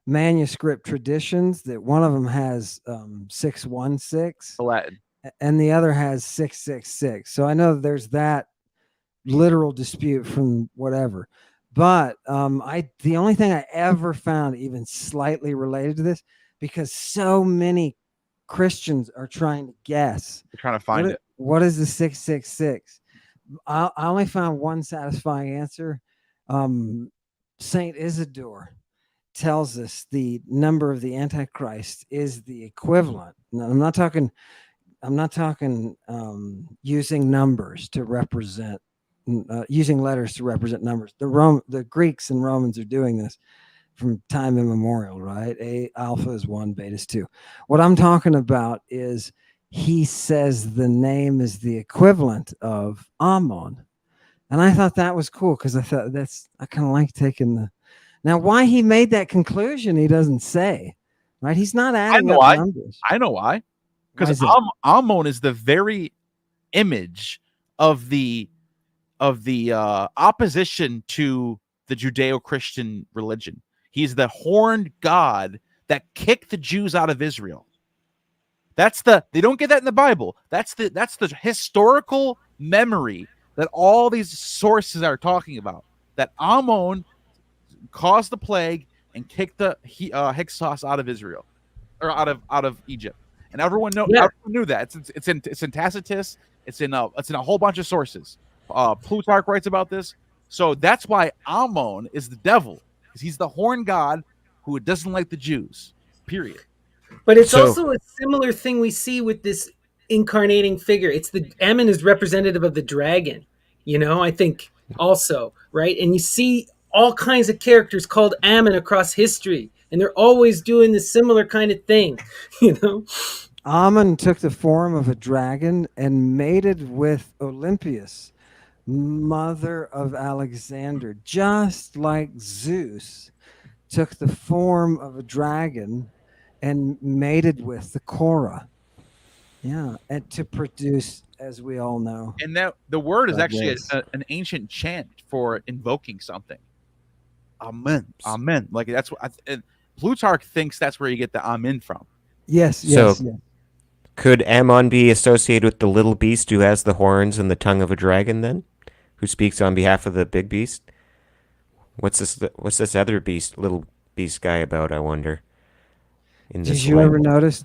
manuscript traditions that one of them has 616 Latin. and the other has 666. So I know there's that literal dispute from whatever. But the only thing I ever found even slightly related to this, because so many Christians are trying to guess. They're trying to find it. What is the 666? I only found one satisfying answer. Saint Isidore tells us the number of the Antichrist is the equivalent. Now, I'm not talking using numbers to represent, using letters to represent numbers. The Greeks and Romans are doing this from time immemorial, right? Alpha is 1, beta is 2. What I'm talking about is he says the name is the equivalent of Ammon. And I thought that was cool because I thought I kind of like taking the. Now, why he made that conclusion, he doesn't say, right? He's not adding up numbers. I know why. Because Ammon is the very image of the opposition to the Judeo-Christian religion. He's the horned god that kicked the Jews out of Israel. They don't get that in the Bible. That's the historical memory that all these sources are talking about. That Ammon caused the plague and kicked the Hyksos out of Israel, or out of Egypt. And everyone knew that. It's in Tacitus. It's in a whole bunch of sources. Plutarch writes about this. So that's why Ammon is the devil, because he's the horn god who doesn't like the Jews. Period. But it's also a similar thing we see with this incarnating figure. Ammon is representative of the dragon. I think also, right? And you see all kinds of characters called Ammon across history, and they're always doing this similar kind of thing. Ammon took the form of a dragon and mated with Olympias, mother of Alexander, just like Zeus took the form of a dragon and mated with the Korah. Yeah, and to produce, as we all know. And that the word is actually an ancient chant for invoking something. Amen. Amen. Like that's what Plutarch thinks that's where you get the amen from. Yes. Could Ammon be associated with the little beast who has the horns and the tongue of a dragon then? Who speaks on behalf of the big beast? What's this other little beast guy about, I wonder? Did you ever notice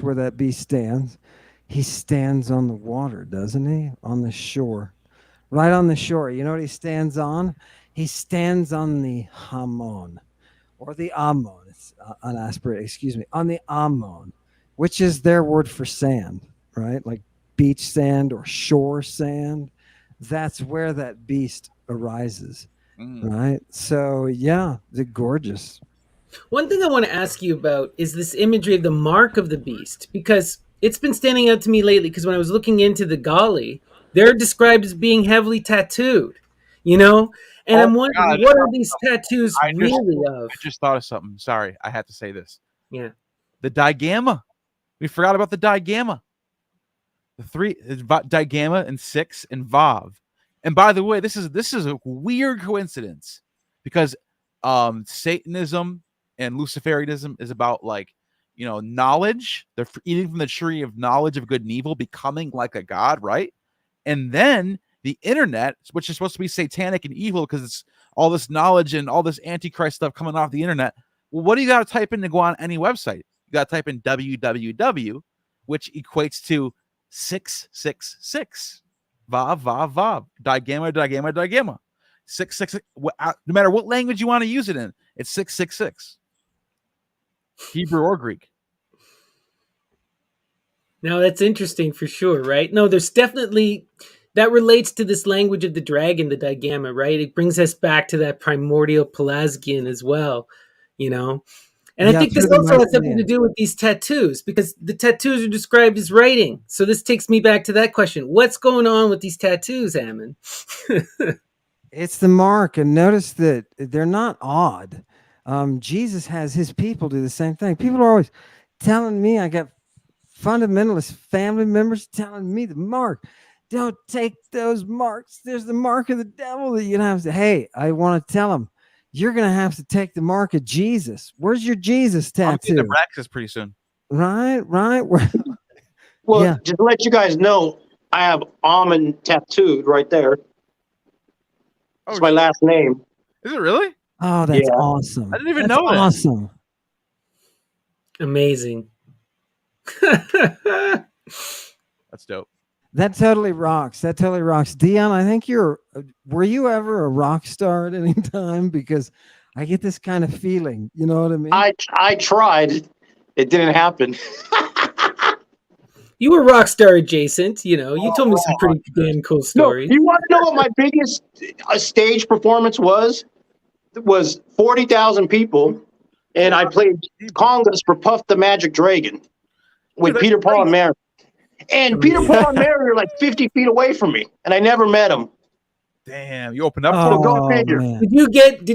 where that beast stands? He stands on the water, doesn't he? On the shore. Right on the shore. You know what he stands on? He stands on the Hamon, or the Ammon. It's unaspirated, excuse me. On the Ammon, which is their word for sand, right? Like beach sand or shore sand. That's where that beast arises, right? So, yeah, they're gorgeous. One thing I want to ask you about is this imagery of the mark of the beast, because it's been standing out to me lately, because when I was looking into the Gali, they're described as being heavily tattooed, And I'm wondering, what are these tattoos really of? I just thought of something. Sorry, I had to say this. Yeah. The digamma. We forgot about the digamma. The 3 digamma and 6 and Vav. And by the way, this is a weird coincidence, because Satanism and Luciferianism is about knowledge. They're eating from the tree of knowledge of good and evil, becoming like a god, right? And then the internet, which is supposed to be satanic and evil because it's all this knowledge and all this antichrist stuff coming off the internet. Well, what do you got to type in to go on any website? You got to type in www, which equates to 666. Vav, vav, vav. Digamma. 666. No matter what language you want to use it in, it's 666. Hebrew or Greek. Now that's interesting for sure, right? No, there's definitely that relates to this language of the dragon, the digamma, right? It brings us back to that primordial Pelasgian as well, And I think this also has something to do with these tattoos, because the tattoos are described as writing. So this takes me back to that question. What's going on with these tattoos, Ammon? It's the mark. And notice that they're not odd. Jesus has his people do the same thing. People are always telling me, I got fundamentalist family members telling me the mark. Don't take those marks. There's the mark of the devil that you have to. Hey, I want to tell them, you're gonna have to take the mark of Jesus. Where's your Jesus I'm getting the tattoo? Braxis pretty soon. Right. Well, Yeah. just to let you guys know, I have Ammon tattooed right there. It's my last name. Is it really? Oh, that's Yeah. awesome. I didn't even That's know that. awesome. Amazing. That's dope. That totally rocks. That totally rocks. Dion, I think were you ever a rock star at any time? Because I get this kind of feeling. You know what I mean? I tried. It didn't happen. You were rock star adjacent. You know, you told me some pretty damn cool No, stories. you want to know what my biggest stage performance was? It was 40,000 people, and I played congas for Puff the Magic Dragon with Dude, Peter, that's Paul, and crazy. Mary. And Peter, Paul, and Mary are like 50 feet away from me, and I never met them. Damn, you opened up So go Oh, figure. man. Did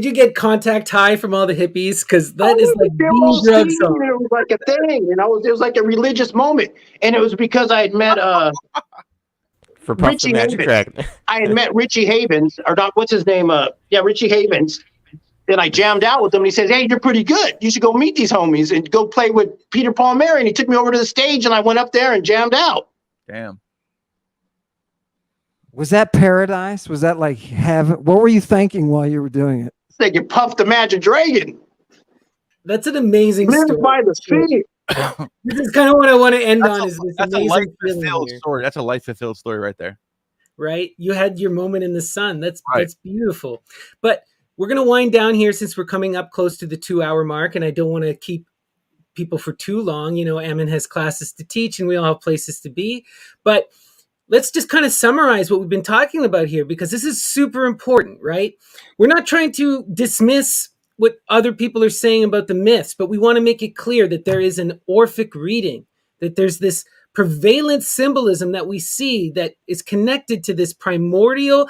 you get contact high from all the hippies? Because that is like They were all the drug singing, song. and it was like a thing, and it was like a religious moment, and it was because I had met For Puff the Richie Magic Havens. Dragon. I had met Richie Havens, or not, what's his name? Richie Havens. And I jammed out with him, and he says, "Hey, you're pretty good. You should go meet these homies and go play with Peter, Paul, and Mary." And he took me over to the stage, and I went up there and jammed out. Damn. Was that paradise? Was that like heaven? What were you thinking while you were doing it? It's like you Puff the Magic Dragon. That's an amazing Live story. by the sea. This is kind of what I want to end That's on. a, Is this that's a amazing life feeling fulfilled here, story. That's a life fulfilled story right there. right? You had your moment in the sun. That's Right. beautiful. But we're gonna wind down here since we're coming up close to the 2-hour mark, and I don't want to keep people for too long. You know, Ammon has classes to teach, and we all have places to be. But let's just kind of summarize what we've been talking about here, because this is super important, right? We're not trying to dismiss what other people are saying about the myths, but we want to make it clear that there is an Orphic reading, that there's this prevalent symbolism that we see that is connected to this primordial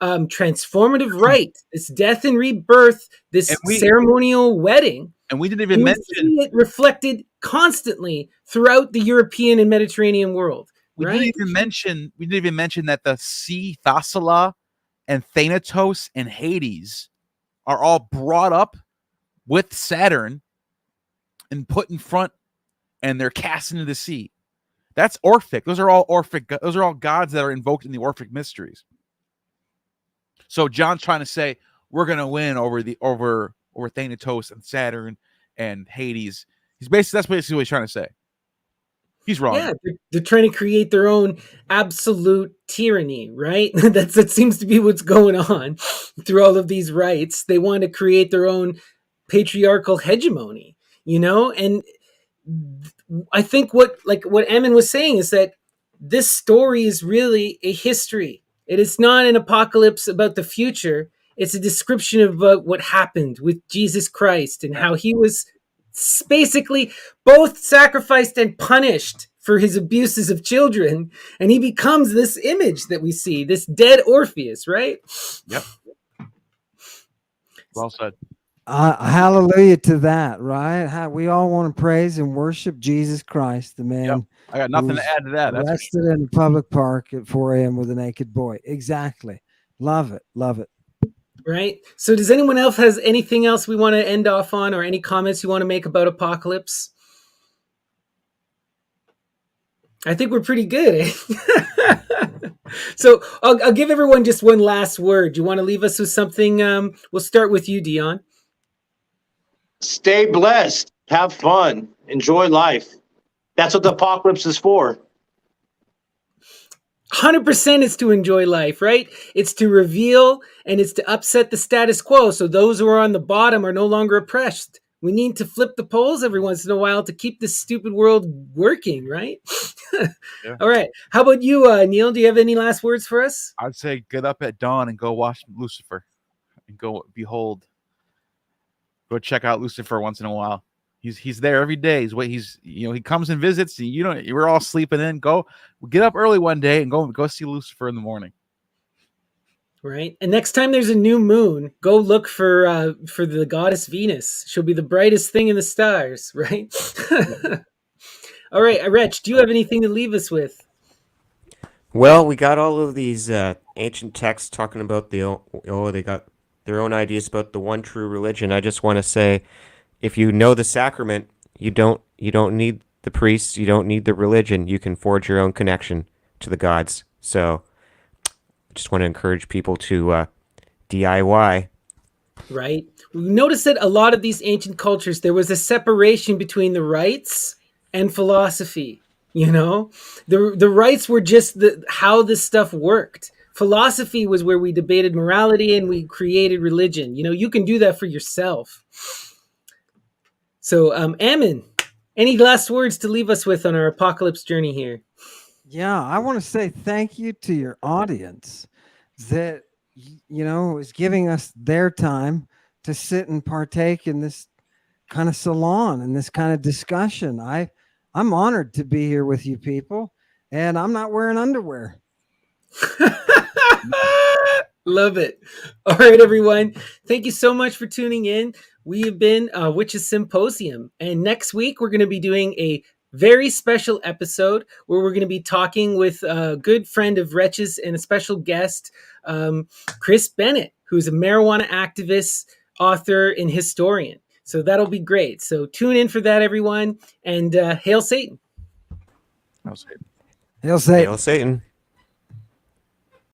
transformative rite, this death and rebirth, this ceremonial wedding. And we didn't And even we mention see it reflected constantly throughout the European and Mediterranean world. we right? didn't even mention that the sea Thasala and Thanatos and Hades are all brought up with Saturn and put in front, and they're cast into the sea. That's Orphic. Those are all Orphic. Those are all gods that are invoked in the Orphic mysteries. So John's trying to say we're gonna win over Thanatos and Saturn and Hades. That's basically what he's trying to say. He's wrong. Yeah, they're trying to create their own absolute tyranny, right? That seems to be what's going on through all of these rites. They want to create their own patriarchal hegemony, you know? And I think what Ammon was saying is that this story is really a history. It is not an apocalypse about the future. It's a description of what happened with Jesus Christ and how he was basically both sacrificed and punished for his abuses of children, and he becomes this image that we see, this dead Orpheus, right? Yep. Well said. Hallelujah to that, right? We all want to praise and worship Jesus Christ, the man. Yep. I got nothing to add to that. That's arrested in a public park at 4 a.m. with a naked boy. Exactly. Love it. Love it. Right. So does anyone else has anything else we want to end off on, or any comments you want to make about Apocalypse? I think we're pretty good. Eh? So I'll give everyone just one last word. You want to leave us with something? We'll start with you, Dion. Stay blessed. Have fun. Enjoy life. That's what the apocalypse is for. 100% is to enjoy life, right? It's to reveal and it's to upset the status quo. So those who are on the bottom are no longer oppressed. We need to flip the poles every once in a while to keep this stupid world working, right? Yeah. All right. How about you, Neal? Do you have any last words for us? I'd say get up at dawn and go watch Lucifer and go check out Lucifer once in a while. He's there every day. He comes and visits. We're all sleeping in. Get up early one day and go see Lucifer in the morning. Right. And next time there's a new moon, go look for the goddess Venus. She'll be the brightest thing in the stars, right? All right, Wretch, do you have anything to leave us with? Well, we got all of these ancient texts talking about they their own ideas about the one true religion. I just want to say, if you know the sacrament, you don't need the priests, you don't need the religion. You can forge your own connection to the gods. So I just want to encourage people to DIY. Right. We noticed that a lot of these ancient cultures, there was a separation between the rites and philosophy. You know, the rites were just how this stuff worked. Philosophy was where we debated morality and we created religion. You know, you can do that for yourself. So, Ammon, any last words to leave us with on our apocalypse journey here? Yeah, I want to say thank you to your audience that, is giving us their time to sit and partake in this kind of salon and this kind of discussion. I'm honored to be here with you people, and I'm not wearing underwear. Love it. All right, everyone. Thank you so much for tuning in. We have been Witches Symposium, and next week we're going to be doing a very special episode where we're going to be talking with a good friend of Wretches and a special guest, Chris Bennett, who's a marijuana activist, author, and historian. So that'll be great. So tune in for that, everyone, and hail Satan. I'll say it. Hail Satan. Hail Satan.